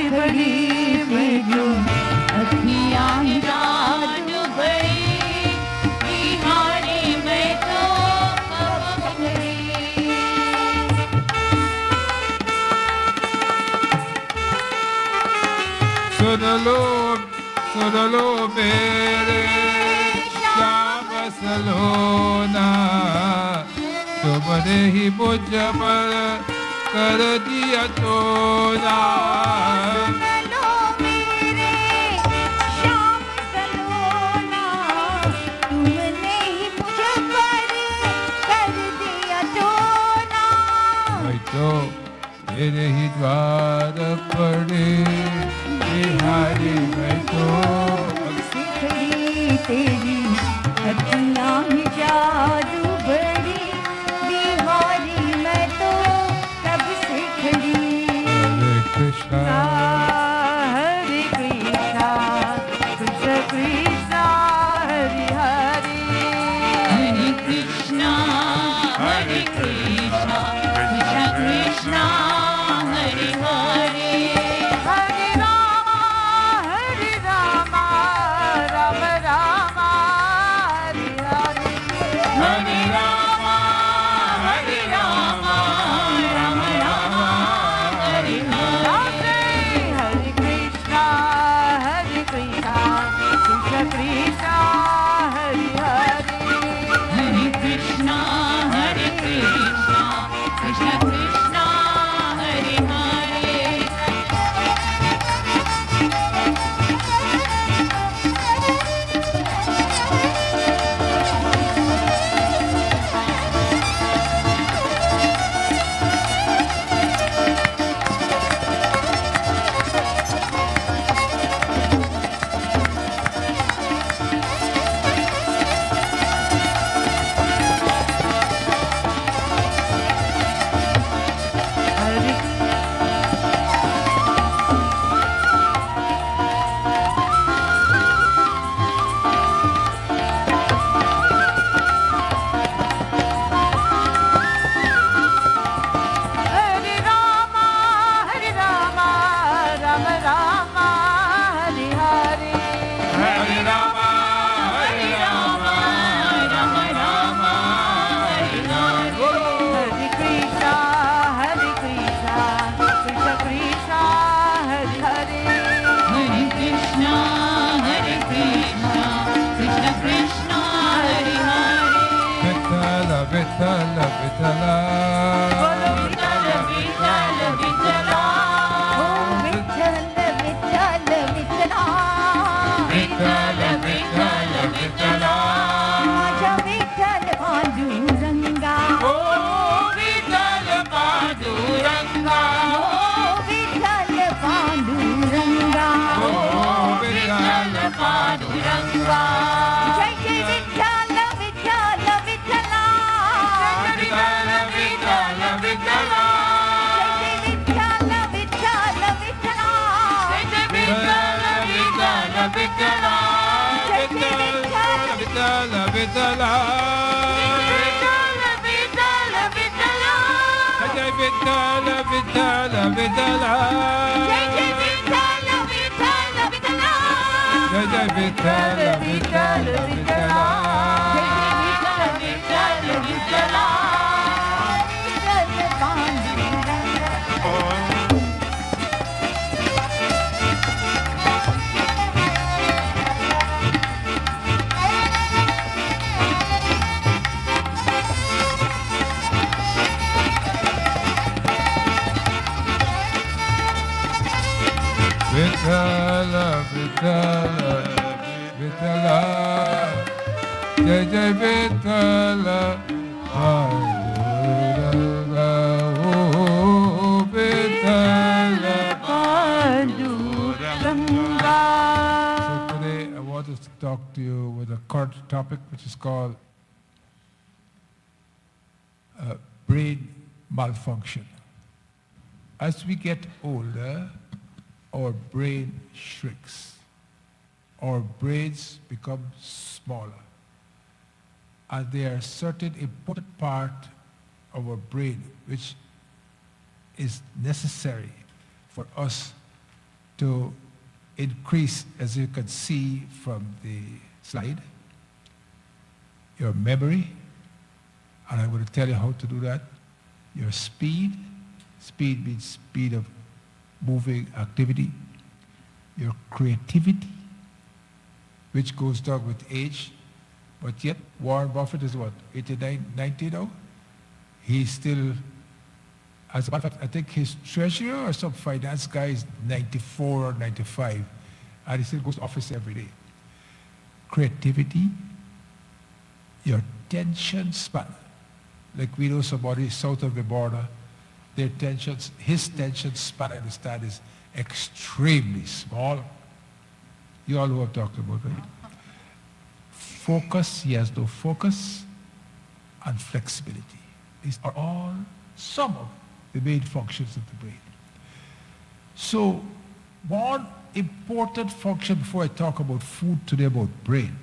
सुन लो मेरे श्याम सलोना, तुमने ही मुझ पर कर दिया चोला। तो तेरे ही द्वार पड़े बिहारी मैं तो सिखड़ी तेरी कथियाँ ही जादू बड़ी, बिहारी मैं तो सब सिखड़ी। हरे कृष्णा हरे कृष्णा कृष्ण कृष्णा हरे हरे, हरे कृष्णा हरे कृष्णा कृष्ण कृष्णा हरे हरे, हरे राम राम राम हरे हरे, हरे राम राम राम हरे हरे, हरे कृष्णा कृष्ण कृष्णा हरे हरे, हरे कृष्णा कृष्ण कृष्णा हरे हरे। हरे राम राम राम हरे हरे, हरे राम राम राम हरे हरे, हरे कृष्णा कृष्ण कृष्णा हरे हरे, हरे कृष्णा कृष्ण कृष्णा हरे हरे। विठ्ठल विठ्ठल विठ्ठल बोलो विठ्ठल विठ्ठल विठ्ठला, ओ विठ्ठल विठ्ठल विठ्ठला, विठ्ठल विठ्ठल विठ्ठला, माझ्या विठ्ठल पांडुरंगा, ओ विठ्ठल पांडुरंगा, ओ विठ्ठल पांडुरंगा, ओ विठ्ठल पांडुरंगा, जय जय विठ्ठल विठ्ठल विठ्ठला, विठ्ठल विठ्ठल विठ्ठला, जय जय विठ्ठल विठ्ठल विठ्ठला, जय जय विठ्ठल विठ्ठल विठ्ठला, विठ्ठल विठ्ठल विठ्ठला, जय विठ्ठल विठ्ठल विठ्ठला, जय जय विठ्ठल विठ्ठल विठ्ठला, जय जय Vitthal Vitthal Vitthala. Vithala, Vithala, Vithala, Jai Jai Vithala, Panduranga, oh Vithala, Panduranga. So today I want to talk to you with a current topic which is called brain malfunction. As we get older, our brain shrinks. Our brains become smaller. And there are certain important parts of our brain which is necessary for us to increase, as you can see from the slide, your memory, and I'm going to tell you how to do that, your speed means speed of moving activity, your creativity, which goes down with age, but yet Warren Buffett is what, 89, 90 now? He's still, as a matter of fact, I think his treasurer or some finance guy is 94 or 95, and he still goes to office every day. Creativity, your attention span. Like we know somebody south of the border, his attention span, I understand, is extremely small. You all know what I'm talking about, right? Focus, he has no focus, and flexibility. These are all some of the main functions of the brain. So one important function before I talk about food today, about brain,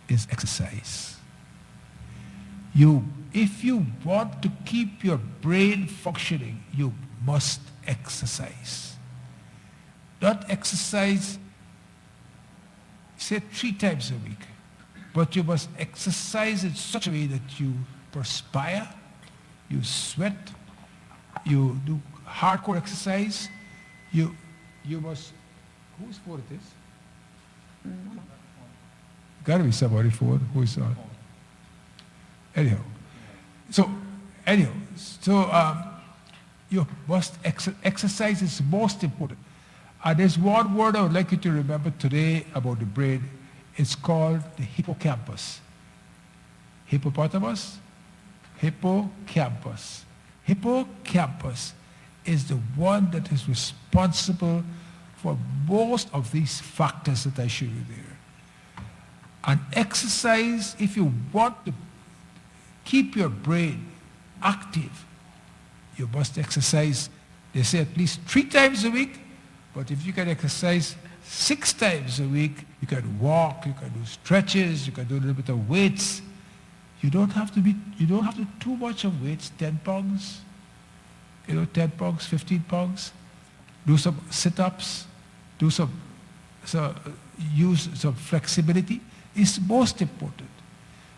is exercise. If you want to keep your brain functioning, you must exercise. Not exercise, say 3 times a week, but you must exercise in such a way that you perspire, you sweat, you do hardcore exercise, you must, whose phone it is? Gotta be somebody's phone, who is on? Anyhow, you must exercise is most important. And there's one word I would like you to remember today about the brain. It's called the hippocampus. Hippopotamus? Hippocampus. Hippocampus is the one that is responsible for most of these factors that I showed you there. And exercise, if you want to keep your brain active, you must exercise, they say at least 3 times a week, but if you can exercise 6 times a week, you can walk, you can do stretches, you can do a little bit of weights. You don't have to do too much of weights, 10 pounds, 10 pounds, 15 pounds. Do some sit-ups, use some flexibility. It's most important.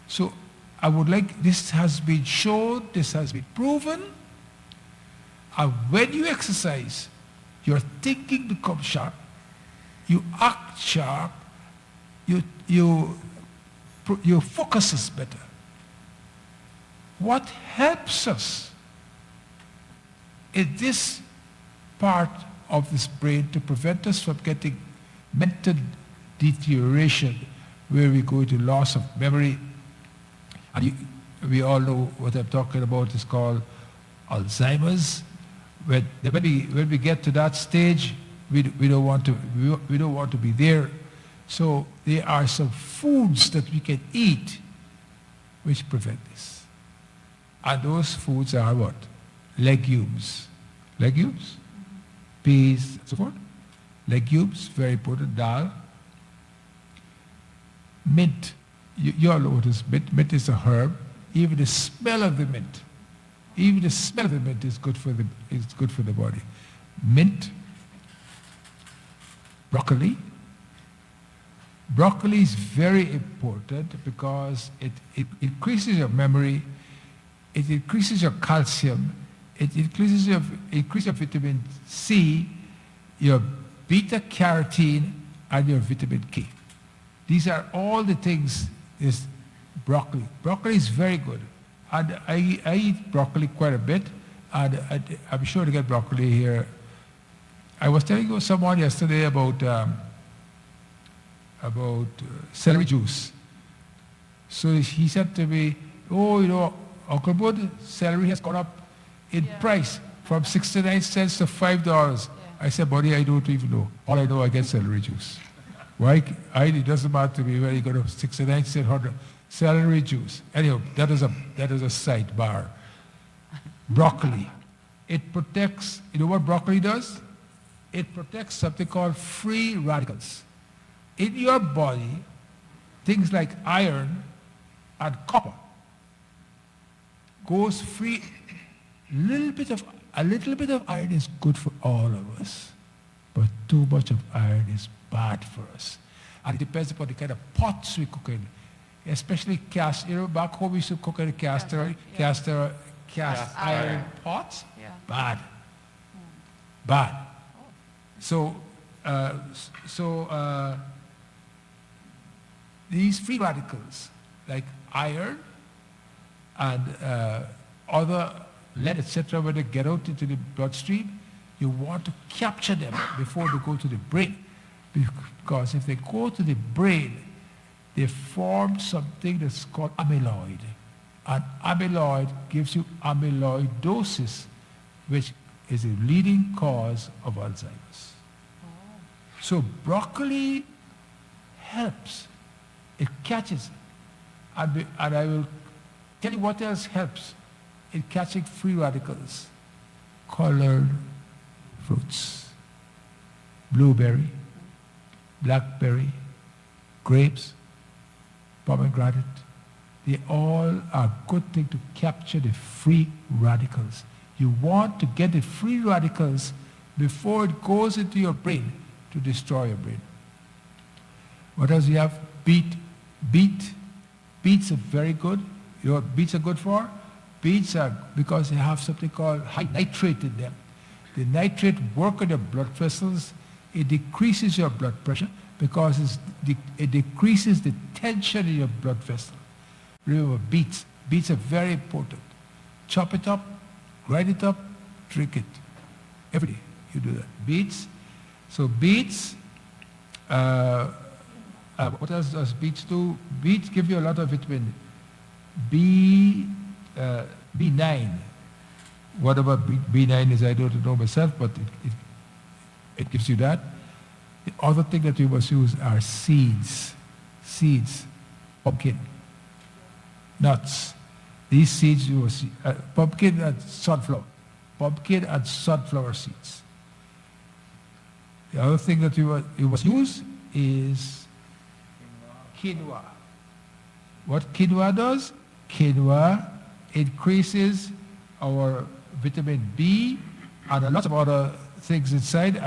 So I would like, this has been shown, this has been proven, and when you exercise, your thinking becomes sharp, you act sharp, your focus is better. What helps us in this part of this brain to prevent us from getting mental deterioration, where we go to loss of memory, and we all know what I'm talking about is called Alzheimer's. When we get to that stage, we don't want to be there. So there are some foods that we can eat which prevent this. And those foods are what? Legumes. Legumes, peas, so forth. Legumes, very important, dal. Mint. You all know what is mint. Mint is a herb. Even the smell of the mint. Even the smell of the mint is good for the body. Mint, broccoli. Broccoli is very important because it increases your memory, it increases your calcium, it increases your vitamin C, your beta carotene, and your vitamin K. These are all the things is broccoli. Broccoli is very good. And I eat broccoli quite a bit, and I'm sure to get broccoli here. I was telling someone yesterday about celery juice. So he said to me, oh, Uncle Bud, celery has gone up in price from 69 cents to $5. Yeah. I said, buddy, I don't even know. All I know, I get celery juice. Why? It doesn't matter to me whether you go to 69 cents, 100. Celery juice. Anyhow, that is a sidebar. Broccoli. It protects, you know what broccoli does? It protects something called free radicals. In your body, things like iron and copper goes free. A little bit of iron is good for all of us, but too much of iron is bad for us. And it depends upon the kind of pots we cook in. Especially back home we used to cook in cast iron pots. Yeah. Bad. So these free radicals, like iron and other lead, etc., when they get out into the bloodstream, you want to capture them before they go to the brain. Because if they go to the brain, they form something that's called amyloid. And amyloid gives you amyloidosis, which is a leading cause of Alzheimer's. So broccoli helps. It catches. And I will tell you what else helps in catching free radicals. Colored fruits. Blueberry, blackberry, grapes, pomegranate. They all are good things to capture the free radicals. You want to get the free radicals before it goes into your brain to destroy your brain. What else do you have? Beet. Beets are very good. You know what beets are good for? Beets are because they have something called high nitrate in them. The nitrate work on your blood vessels. It decreases your blood pressure because it decreases the tension in your blood vessel. Remember, beets. Beets are very important. Chop it up, grind it up, drink it. Every day you do that. Beets. So beets, what else does beets do? Beets give you a lot of vitamin B9. What about B9 is I don't know myself, but it gives you that. The other thing that you must use are seeds. Seeds, pumpkin, nuts. These seeds you must pumpkin and sunflower. Pumpkin and sunflower seeds. The other thing that you must use is quinoa. What quinoa does? Quinoa increases our vitamin B and a lot of other things inside.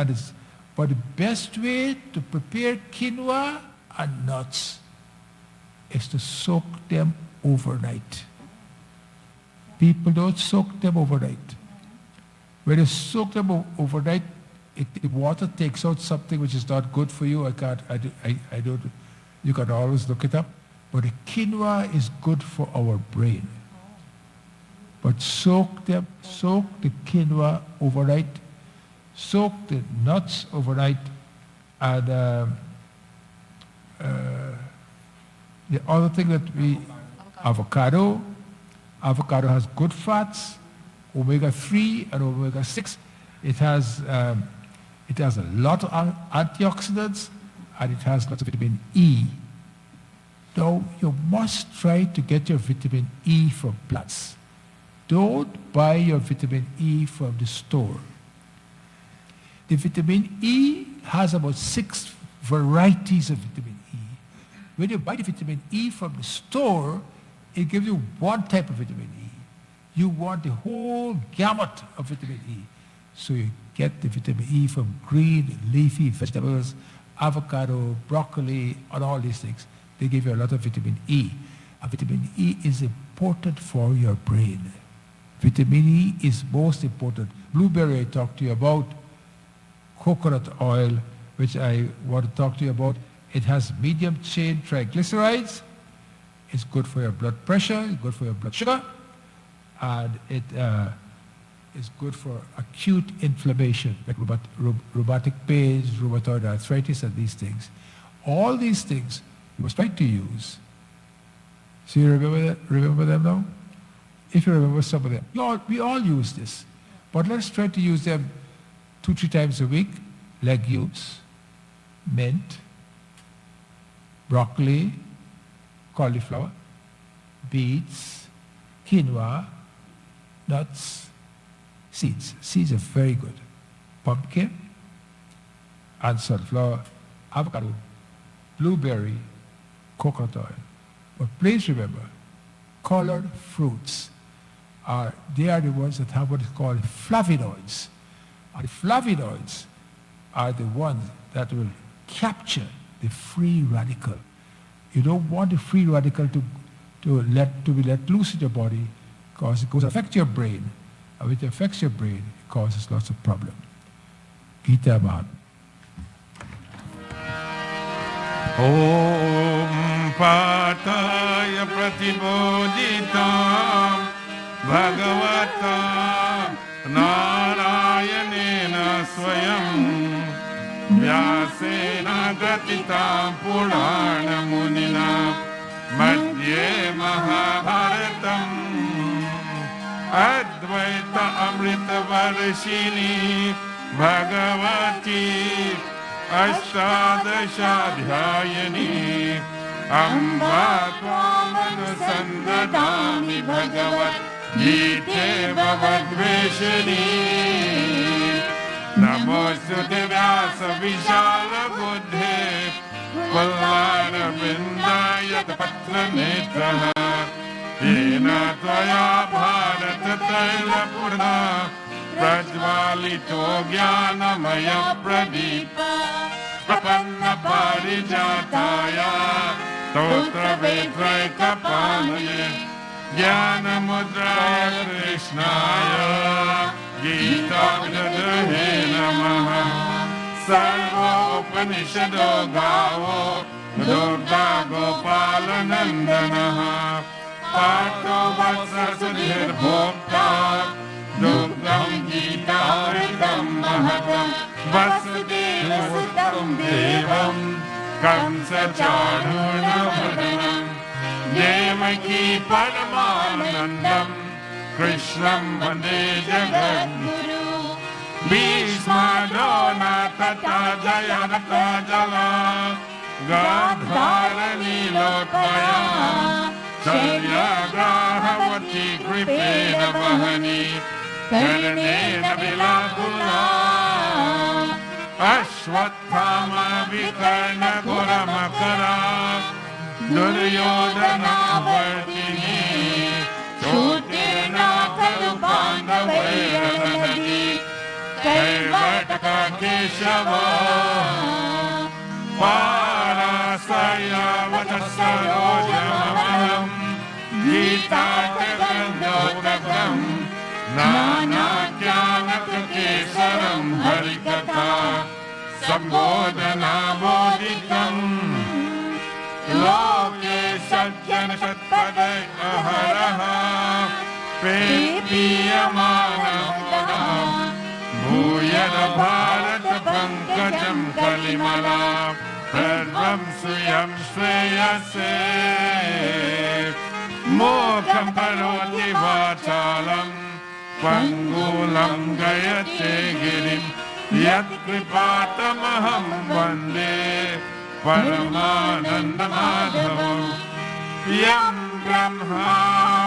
But the best way to prepare quinoa and nuts is to soak them overnight. People don't soak them overnight. When you soak them overnight, the water takes out something which is not good for you. You can always look it up. But the quinoa is good for our brain. But soak the quinoa overnight, soak the nuts overnight, and the other thing that avocado has good fats, omega-3 and omega-6. It has a lot of antioxidants, and it has lots of vitamin E. Now, you must try to get your vitamin E from plants. Don't buy your vitamin E from the store. The vitamin E has about 6 varieties of vitamin E. When you buy the vitamin E from the store, it gives you one type of vitamin E. You want the whole gamut of vitamin E. So you get the vitamin E from green, leafy vegetables, avocado, broccoli, and all these things. They give you a lot of vitamin E. And vitamin E is important for your brain. Vitamin E is most important. Blueberry I talked to you about. Coconut oil, which I want to talk to you about. It has medium chain triglycerides. It's good for your blood pressure, it's good for your blood sugar, and it is good for acute inflammation, like rheumatic pains, rheumatoid arthritis, and these things. All these things you must try to use. So you remember them now? If you remember some of them. We all use this. But let's try to use them 2-3 times a week. Legumes, mint, broccoli, cauliflower, beets, quinoa, nuts, seeds. Seeds are very good. Pumpkin and sunflower, avocado, blueberry, coconut oil. But please remember, colored fruits they are the ones that have what is called flavonoids. And the flavonoids are the ones that will capture the free radical. You don't want the free radical to be let loose in your body because it goes affect your brain. And when it affects your brain, it causes lots of problems. Gita Mahat. ॐ पाठाय प्रतिबोधितां भगवता नारायणेन स्वयं व्यासेन ग्रथितां पुराणमुनिना मध्ये महाभारतम् अद्वैत अमृतवर्षिणी भगवती अष्टादशाध्यायिनी अम्बा त्वामनुसन्दधामि भगवद्गीते भवद्वेषिणी नमोऽस्तुते व्यासविशालबुद्धे पुल्लारविन्दाय पत्रनेत्रः येन त्वया भारततैलपूर्णा प्रज्वालितो ज्ञानमयप्रदीपः प्रपन्नपारिजाताय स्तोत्रवेत्रैकपाणये ज्ञानमुद्राय कृष्णाय गीताविदधे नमः सर्वोपनिषदो गावो दुर्गा गोपालनन्दनः पार्थो वत्ससुधीर्भोक्ता दुग्धं गीतामृतं महतं वसुदेवसुतं देवं कंसचाणूरमर्दनं देवकी परमानन्दं कृष्णं वन्दे जगद्गुरु भीष्मो तथा जयन्ता जला गान्धारनीलोत्पया शर्यग्राहवती कृपेण वहनी कर्णेन विलाकुला अश्वत्थामा विकर्णघोरमकरा दुर्योधनावर्तिनी शूर्तिर्ना खलु पाण्डवैरनदी कैर्वटका केशवा पाराशर्यावतः सरोजमहम् गीतार्थगन्धोदकम् नानाज्ञानकृकेसरं हरिकथा सम्बोधनाबोधितम् लोके सज्जनशतपदे अहरः पेपीयमानमुदा भूयद भारत पङ्कजं कलिमला सर्वं श्रियं श्रेयसे मोक्षं करोति वाचालम् पङ्गुलं गयते गिरिं यत्कृपातमहं वन्दे परमानन्दमाधवम् यं ब्रह्मा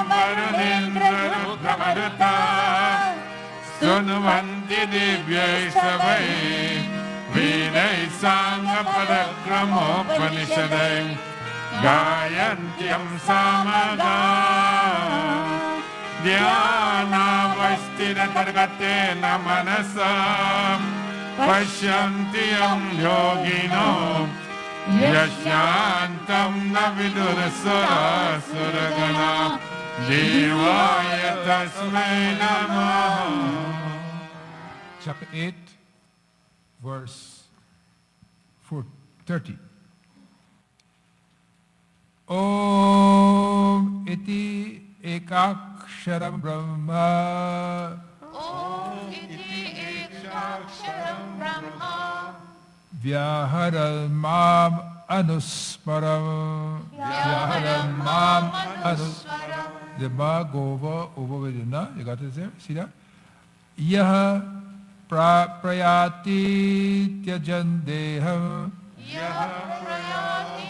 वरुणेन्द्ररुद्रमरुता स्तुवन्ति दिव्यैस्तवैः वेदैः साङ्गपदक्रमोपनिषदैः गायन्त्यं सामगा ध्यानावस्थितर्गतेन मनसा पश्यन्ति यं योगिनो यशान्तं न विदुरसुरासुरगणा देवाय तस्मै नमः. Chapter 8, verse 30. Om iti ekaksharam brahma. Om iti ekaksharam brahma. Vyaharal mam anusmaram. Vyaharal mam anusmaram. The ma gova over with the na. You got it there? See that? Yaha prayati tyajan deham. Yaha prayati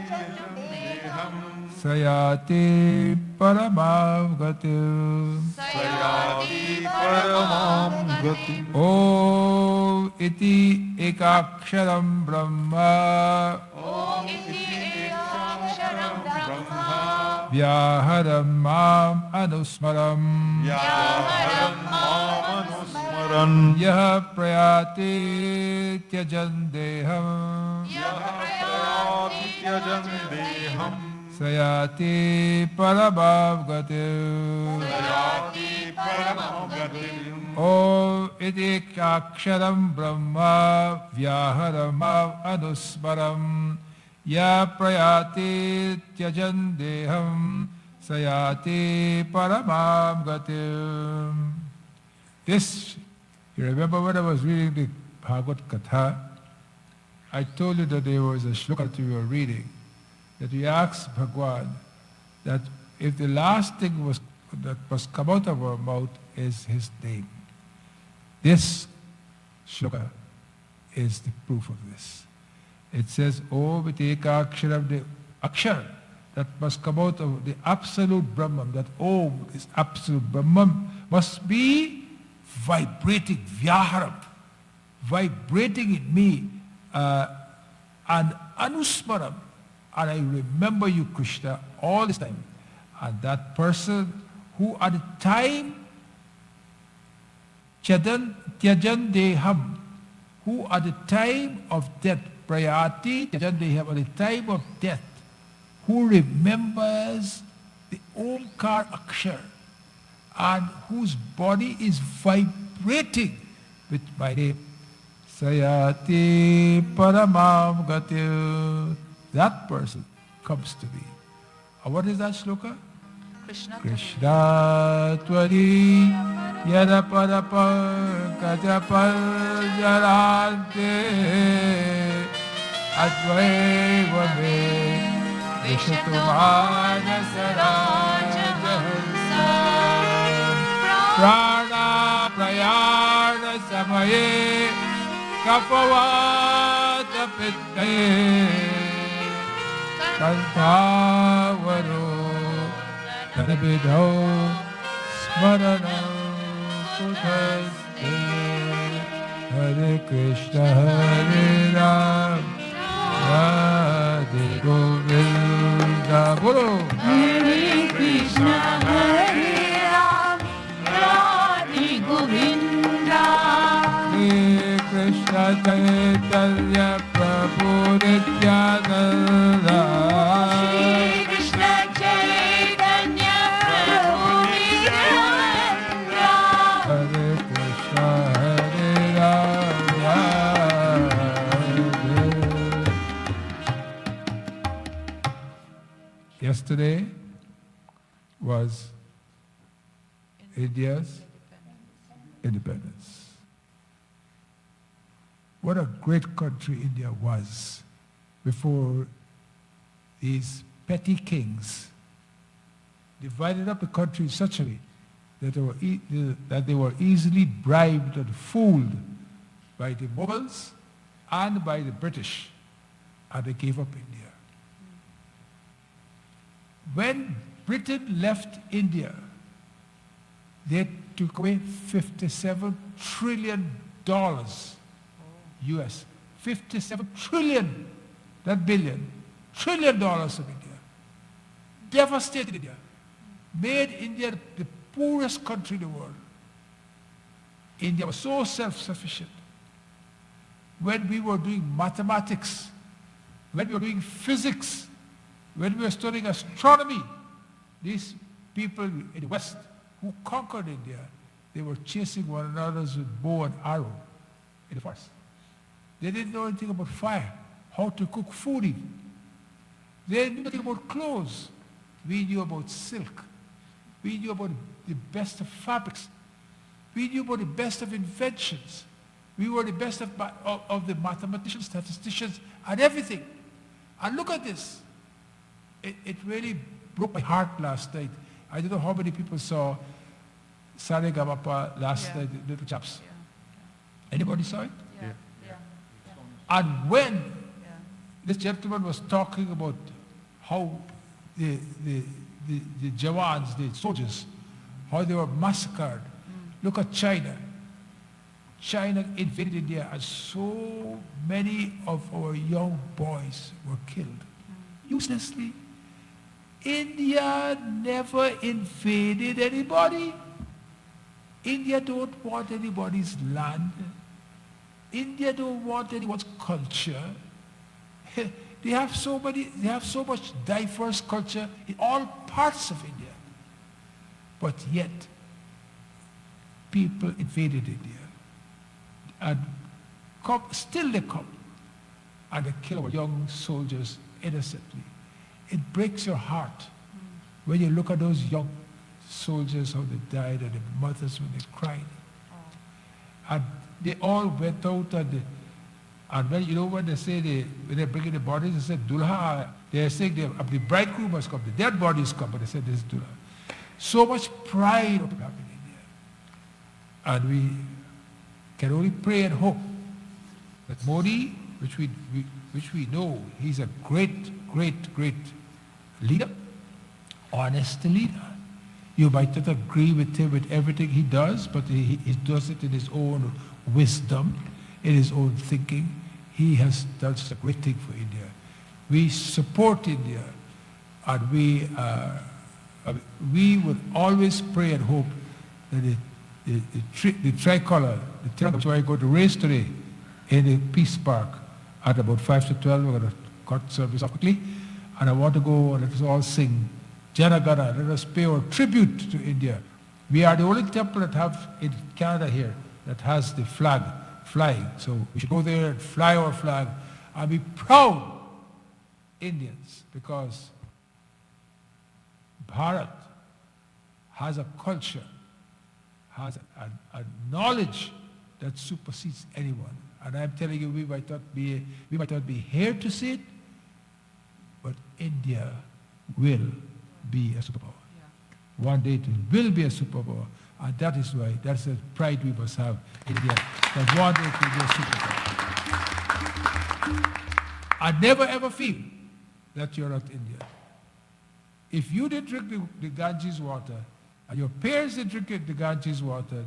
tyajan deham. Sayati paramam gati. Sayati paramam gati. Om iti ekaksharam brahma. Om iti ekaksharam brahma. Vyaharam mam anusmaram. Vyaharam mam anusmaram. Yaha prayati tyajan deham. Yaha prayati tyajan deham. Sayati paramam gati. Sayati paramam gati. Om iti ekaksharam brahma. Vyaharam mam anusmaram. Ya prayati tyajan deham sayati paramam gatim. This, you remember when I was reading the Bhagavad Katha, I told you that there was a shloka that we were reading, that we asked Bhagwan that if the last thing that must come out of our mouth is his name. This shloka is the proof of this. It says, O Vitekaksharam, the Akshar that must come out of the absolute Brahman, that Om, this absolute Brahman, must be vibrating, Vyaharam, vibrating in me, and Anusmaram, and I remember you, Krishna, all this time. And that person who at the time Tyajan Deham, who at the time of death, Prayati Tyajan Deham, at the time of death, who remembers the Omkar Akshar, and whose body is vibrating with my name, Sayati Paramam Gatil, that person comes to me. And what is that shloka? Krishna Twari Yada Padapa Kajapal Jarante Advai Vame Vishatumana Saraj Prana Prayana Samaye Kapavata Pittaye Kantavaro Tadabidho Smaranam Kutaste Hare Krishna Hare Ram Radhe Govinda Bolo Hare Krishna Hare Ram Radhe Govinda Hare Krishna Chaitanya Prabhu Nityananda Shri Krishna Chaitanya Prabhu Nityananda Hare Krishna Hare Ram Hare. Yesterday was India's independence. What a great country India was before these petty kings divided up the country in such a way that they were easily bribed and fooled by the Mughals and by the British, and they gave up India. When Britain left India, they took away $57 trillion US. 57 trillion, not billion, $1 trillion of India. Devastated India. Made India the poorest country in the world. India was so self-sufficient. When we were doing mathematics, when we were doing physics, when we were studying astronomy, these people in the West who conquered India, they were chasing one another with bow and arrow in the forest. They didn't know anything about fire, how to cook food even. They knew nothing about clothes. We knew about silk. We knew about the best of fabrics. We knew about the best of inventions. We were the best of the mathematicians, statisticians, and everything. And look at this. It really broke my heart last night. I don't know how many people saw Saregamapa last night, the little chaps. Anybody saw it? And when this gentleman was talking about how the Jawans, the soldiers, how they were massacred. Look at China. China invaded India and so many of our young boys were killed. Uselessly. India never invaded anybody. India don't want anybody's land. India don't want anyone's culture. They have so much diverse culture in all parts of India. But yet, people invaded India. And still they come. And they kill our young soldiers innocently. It breaks your heart when you look at those young soldiers, how they died, and the mothers when they cried. And they all went out and when, you know when they say when they're bringing the bodies, they said, Dulha, they're saying the bridegroom must come, the dead bodies come, but they said this is Dulha. So much pride of in India. And we can only pray and hope that Modi, which we know, he's a great, great, great leader, honest leader. You might not agree with him with everything he does, but he does it in his own wisdom, in his own thinking. He has done such a great thing for India. We support India, and we would always pray and hope that the tricolor, the Tiranga, where I go to race today in the Peace Park at about 5 to 12, we're going to cut service off quickly, and I want to go and let us all sing Janagana, let us pay our tribute to India. We are the only temple that have in Canada here that has the flag flying. So we should go there and fly our flag and be proud Indians, because Bharat has a culture, has a knowledge that supersedes anyone. And I'm telling you, we might not be here to see it, but India will be a superpower. Yeah. One day it will be a superpower. And that is why, that's the pride we must have in India, that one day it will be a superpower. I never ever feel that you're not India. If you didn't drink the Ganges water, and your parents didn't drink the Ganges water,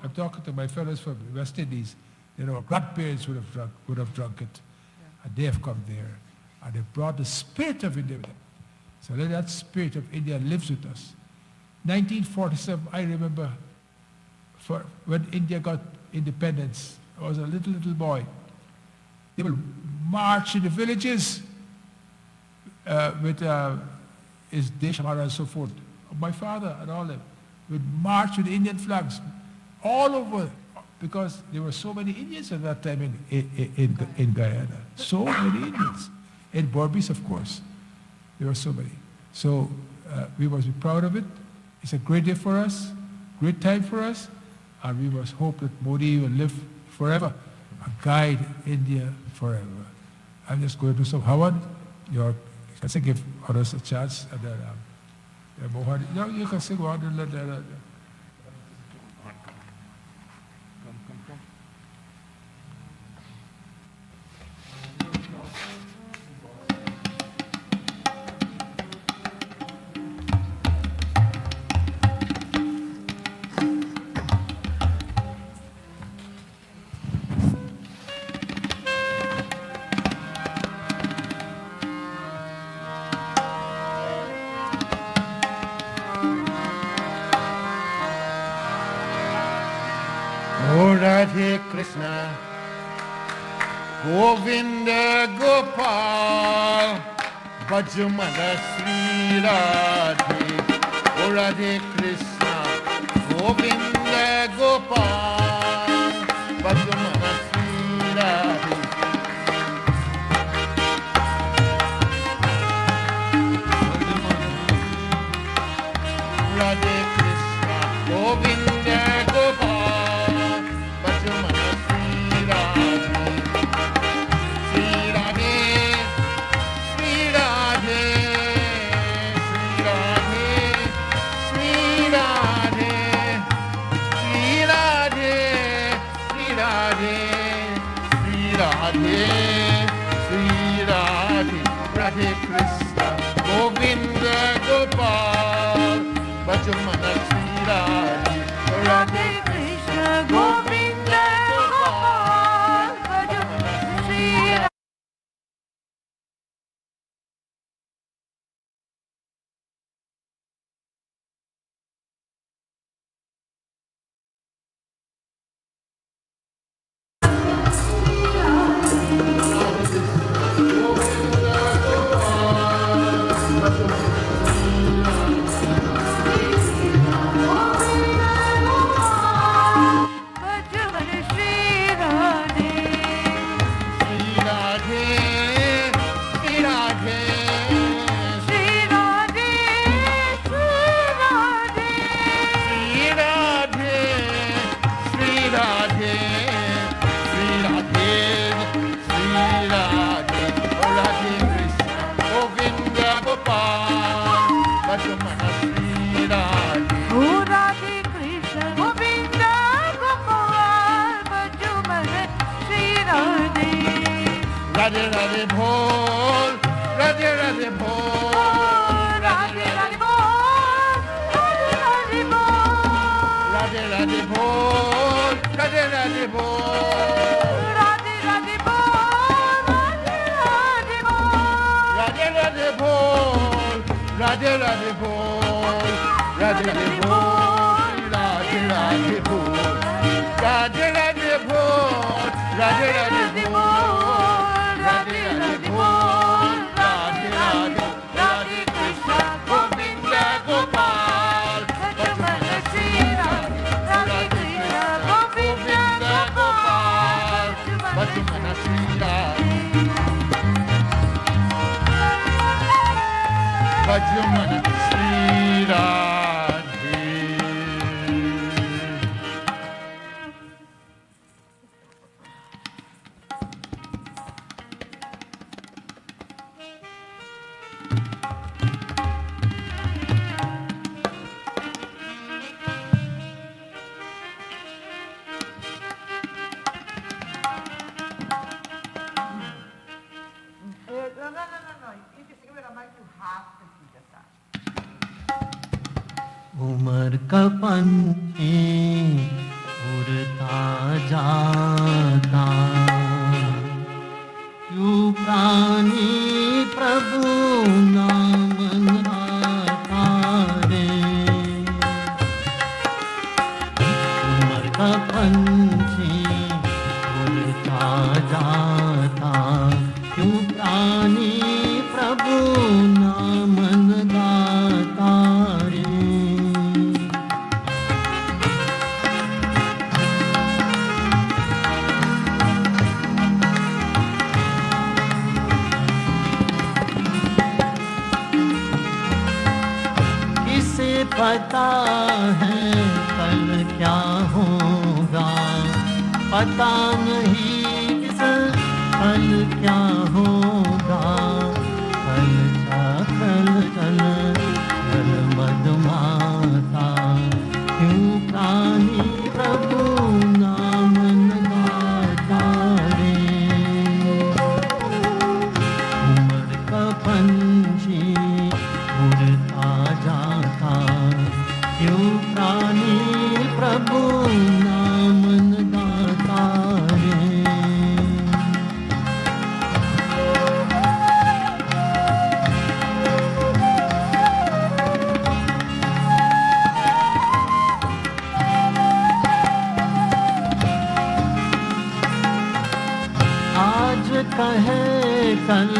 I'm talking to my fellows from the West Indies, our grandparents would have drunk it. Yeah. And they have come there. And they brought the spirit of India with them. So that spirit of India lives with us. 1947, I remember when India got independence, I was a little boy. They would march in the villages with his Deshamara and so forth. My father and all of them would march with Indian flags all over, because there were so many Indians at that time in Guyana. So many Indians. In Berbice, of course. There were so many. So we must be proud of it. It's a great day for us, great time for us, and we must hope that Modi will live forever and guide India forever. I'm just going to do some Hawad. I think give others a chance, and then Mohan, you can sing one and let that. Radhe Krishna, Govinda Gopal, Bhajamana Sri Radhe. O Radhe Krishna, Govinda Gopal, Bhajamana Sri Radhe. Radhe Krishna, Govinda Gopal. Radhe Krishna, Govinda Gopal, Bhajamana Sri Radhe. Radhe Krishna, Govinda Gopal, Bhajamana Sri Radhe. Radhe Radhe Radhe Bol, Radhe Radhe Bol, Radhe Radhe Bol, Radhe Radhe Bol, Radhe Radhe Bol, Radhe Radhe Bol, Radhe Radhe Bol, Radhe Radhe Bol, Radhe Radhe Bol, Radhe Radhe Bol, Radhe Radhe Bol, Radhe Radhe Bol, Radhe Radhe, Radhe Krishna, Govinda Gopal, Bhajamana Sri Radhe, Radhe Krishna, Govinda Gopal, Bhajamana Sri Radhe, Bhajamana Sri Radhe. Umar का पंछी उड़ता जाता, क्यों प्राणी प्रभु नाम गाता रे। उमर का पंछी उड़ता जाता, क्यों प्राणी प्रभु नाम गाता रे। पता है कल क्या होगा, पता नहीं किस कल क्या होगा। कल चल कल मधुमाता, क्यों प्राणी प्रभु नाम गाता रे। उमर का पंछी उड़ता जाता, क्यों प्राणी प्रभु नाम गाता रे। आज कहे कल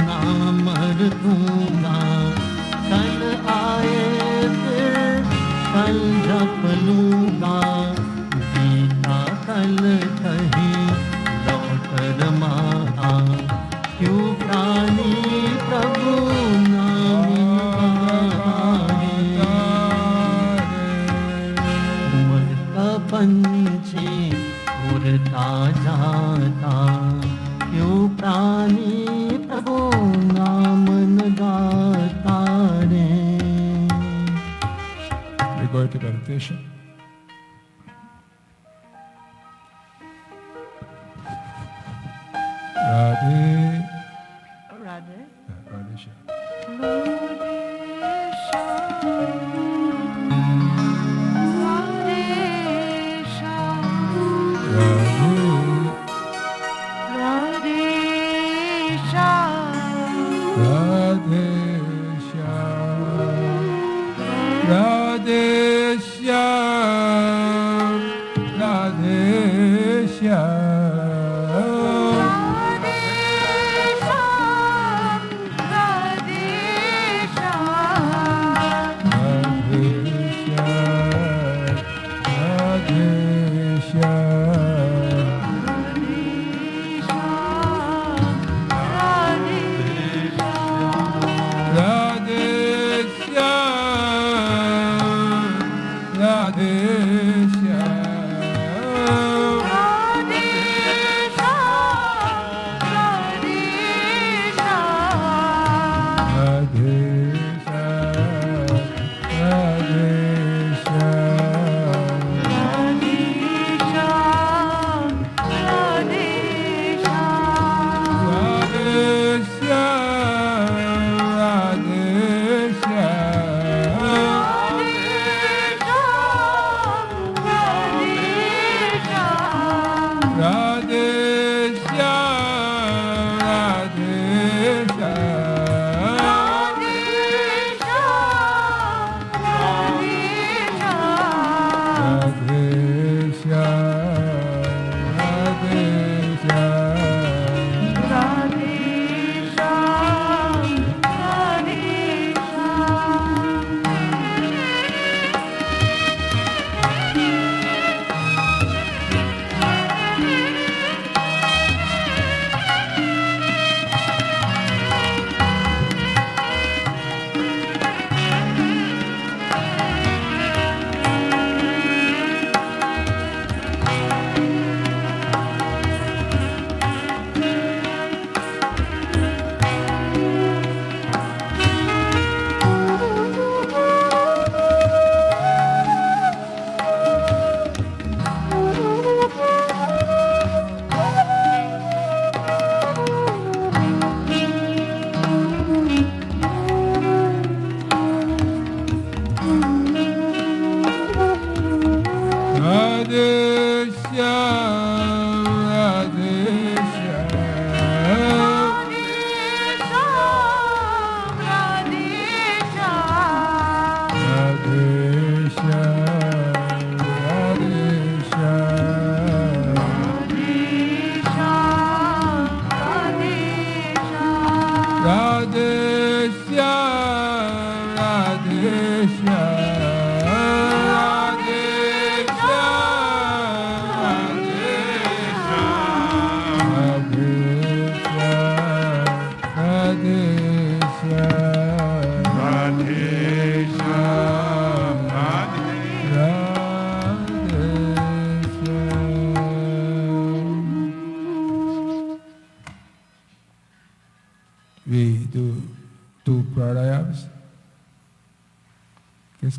ना मर दूंगा, कल आए फिर कल जप लूंगा। गीता कल कहीं लौट रमाता, क्यों प्राणी प्रभु नाम गाता रे। उमर का पंछी उड़ता जाता, क्यों प्राणी प्रभु नाम गाता रे। We go into meditation. Radhe. Radhe. Radhe Shyam. Radhe Shyam.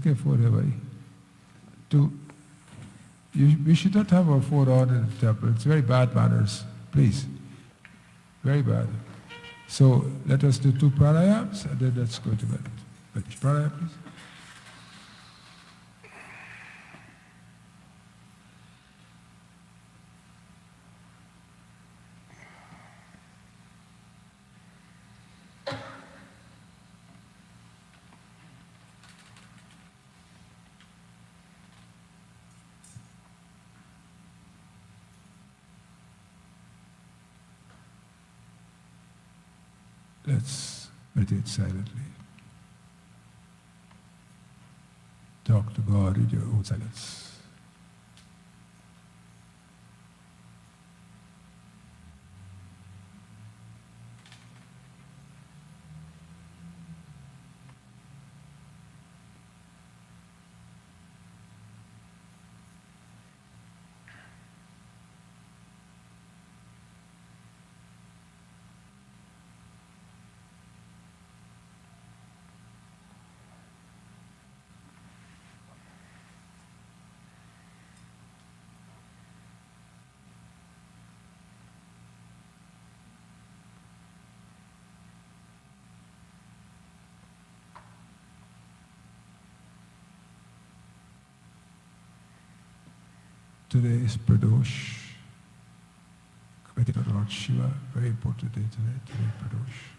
किसके फोर है भाई? We should not have our four on in the temple. It's very bad manners. Please. Very bad. So let us do 2 pranayams and then let's go to bed. Pranayam, please. Let's meditate silently. Talk to God in your own silence. Today is Pradosh, committed to Lord Shiva. Very important day today. Today, Pradosh.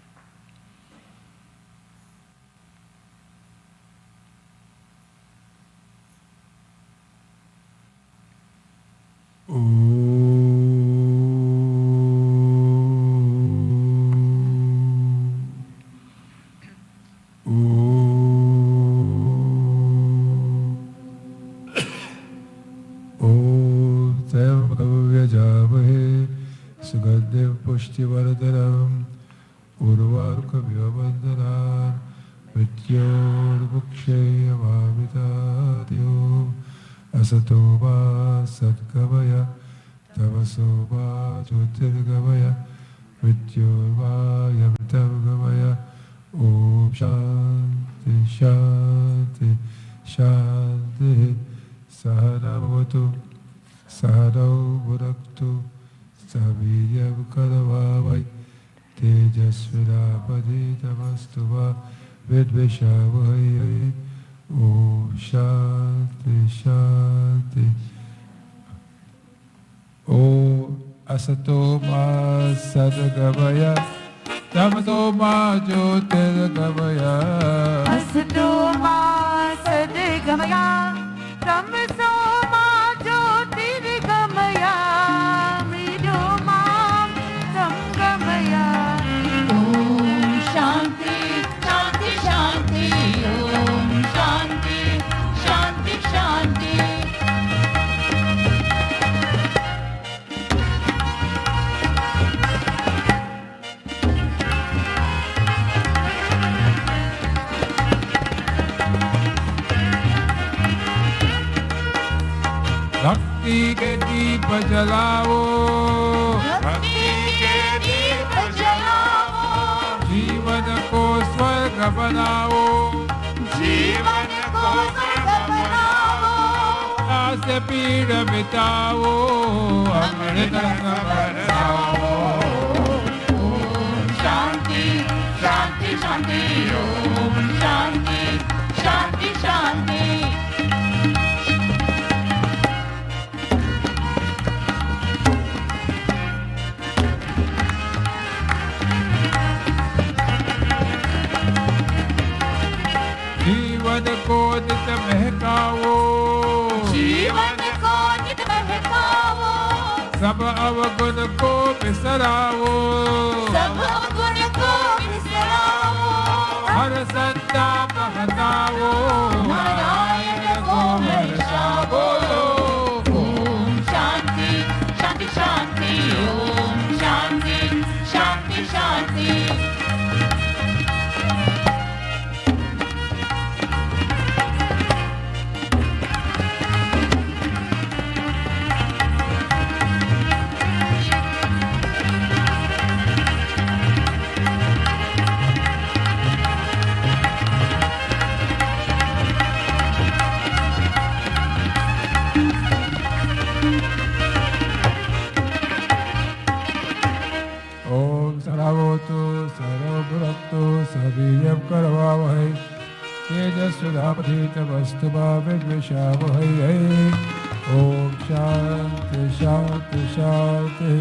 पुष्टिवर्धनम् उर्वारुकविवन्दनान् मृत्योर्मुक्षेयमामिताद्यो असतो मा सद्गमय तमसो मा ज्योतिर्गमय मृत्योर्मायमृतं गमय ॐ शान्ति शान्ति शान्तिः सहना भवतु सहनौ भुनक्तु सवीर्यं करवावहै तेजस्विनापदीतमस्तु मा विद्विषावहै ॐ शान्ति शान्ति ॐ असतो मा सद्गमय तमसो मा ज्योतिर्गमय असतो मा सद्गमय तमसो मा ज्योतिर्गमय भक्ति के दीप जलाओ भक्ति के दीप जलाओ जीवन को स्वर्ग बनाओ जीवन को स्वर्ग बनाओ आस पीड़ मिटाओ अमृत बरसाओ ओम शांति शांति शांति ओम शांति शांति शांति जीवन को नित महकाओ जीवन को नित महकाओ सब अवगुण को बिसराओ सब अवगुण को बिसराओ हर संताप हटाओ नारायण को हर्षाओ ओम शांति शांति शांति ओम शांति शांति शांति पतितमस्तु मा विद्विषावहै ॐ शान्ति शान्ति शान्ति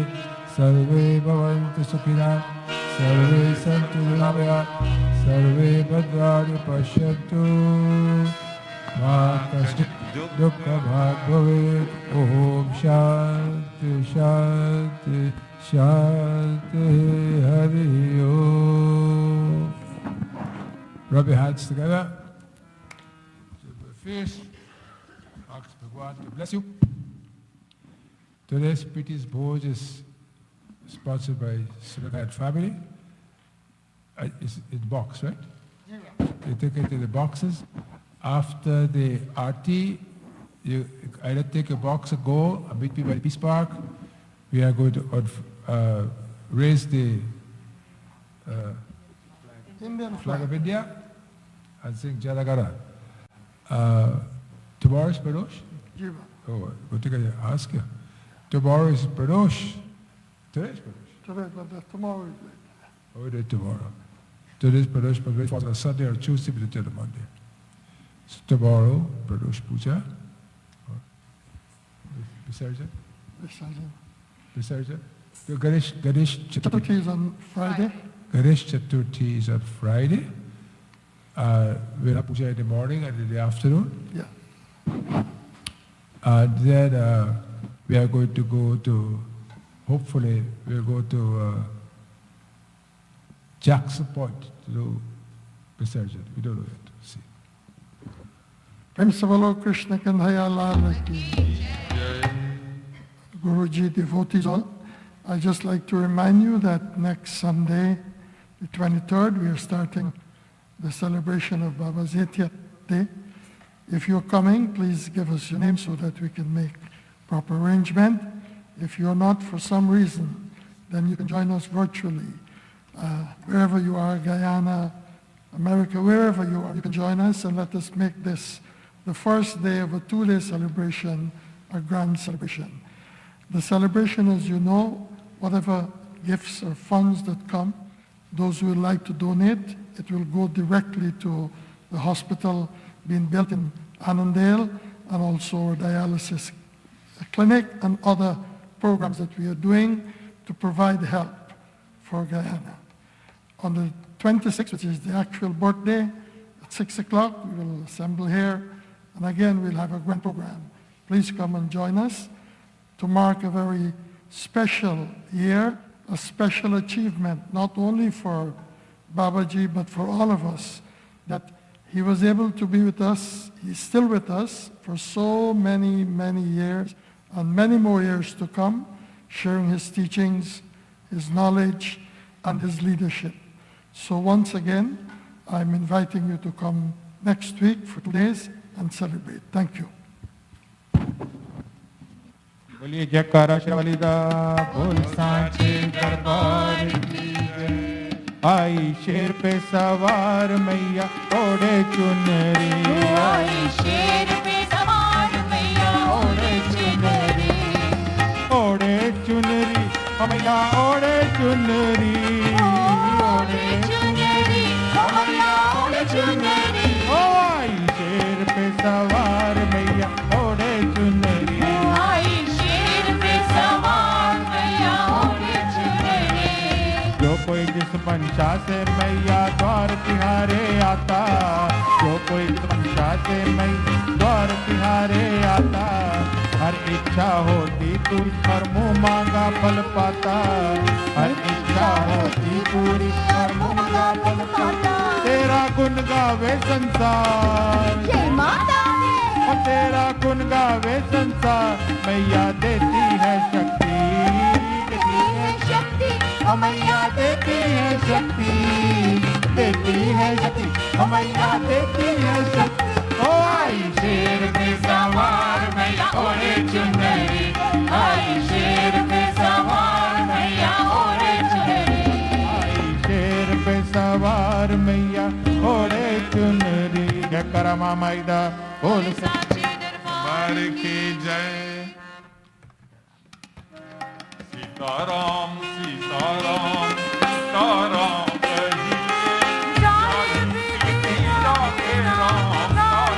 सर्वे भवन्तु सुखिनः सर्वे सन्तु निरामयाः सर्वे भद्राणि पश्यन्तु मा कश्चित् दुःखभाग् भवेत् ॐ शान्ति शान्ति शान्ति हरि ओम्. Rub your hands together. Face. Ask Bhagwan to bless you. Today's Pitti's Bhoj is sponsored by Srikat family. It's in box, right? You take it to the boxes. After the arti, you either take a box or go and meet me by the Peace Park. We are going to raise the flag of India and sing Jaragara. Tomorrow is Pradosh? Oh, what did I ask you? Tomorrow is Pradosh. Today is Pradosh. Today, but tomorrow is it. Oh, we do it tomorrow. Today is Pradosh, but wait for the Sunday or Tuesday, we do it on Monday. So tomorrow, Pradosh Puja. Visarjan? Visarjan. The Ganesh Chaturthi is on Friday. Ganesh Chaturthi is on Friday. We'll have puja in the morning and in the afternoon. Yeah. And then we are going to go to, hopefully, we'll go to Jackson Point to do Visarjan. We don't know yet. See. Prem se bolo Krishna Kanhaya Lal ki. Guruji, devotees all. I'd just like to remind you that next Sunday, the 23rd, we are starting the celebration of Baba's 80th day. If you're coming, please give us your name so that we can make proper arrangement. If you're not for some reason, then you can join us virtually. Wherever you are, Guyana, America, wherever you are, you can join us and let us make this the first day of a 2-day celebration, a grand celebration. The celebration, as you know, whatever gifts or funds that come, those who would like to donate, it will go directly to the hospital being built in Annandale and also a dialysis clinic and other programs that we are doing to provide help for Guyana. On the 26th, which is the actual birthday, at 6 o'clock, we will assemble here, and again, we'll have a grand program. Please come and join us to mark a very special year, a special achievement, not only for Babaji, but for all of us, that he was able to be with us, he's still with us for so many, many years, and many more years to come, sharing his teachings, his knowledge, and his leadership. So once again, I'm inviting you to come next week for 2 days and celebrate. Thank you. बोलिए जयकारा शिवलिदा बोल सांचे दरबार की जय। आई शेर पे सवार मैया ओढ़े चुनरी आई शेर पे सवार मैया ओढ़े चुनरी ओढ़े चुनरी मैया ओढ़े चुनरी ओढ़े चुनरी मैया ओढ़े चुनरी ओ आई शेर पे सवार मैया ओढ़े चुनरी आई शेर पे सवार मैया ओढ़े चुनरी जो कोई जिस मंशा से मैया द्वार तिहारे आता जो कोई जिस मंशा से मैया द्वार तिहारे आता हर इच्छा होती पूरी और मुँह मांगा फल पाता हर इच्छा होती पूरी और मुँह मांगा फल पाता तेरा गुण गावे संसार जय माता दी और तेरा गुण गावे संसार मैया देती है शक्ति देती है शक्ति ओ मैया देती है शक्ति देती है शक्ति मैया देती है शक्ति ओ आई शेर पे सवार मैया ओढ़े चुनरी आई शेर पे सवार मैया ओढ़े चुनरी आई शेर पे सवार मैया ओढ़े चुनरी जय करा मामाईदा बोल साचे दरबार की जय सीताराम सीताराम सीताराम कहिए जाने भी तेरा राम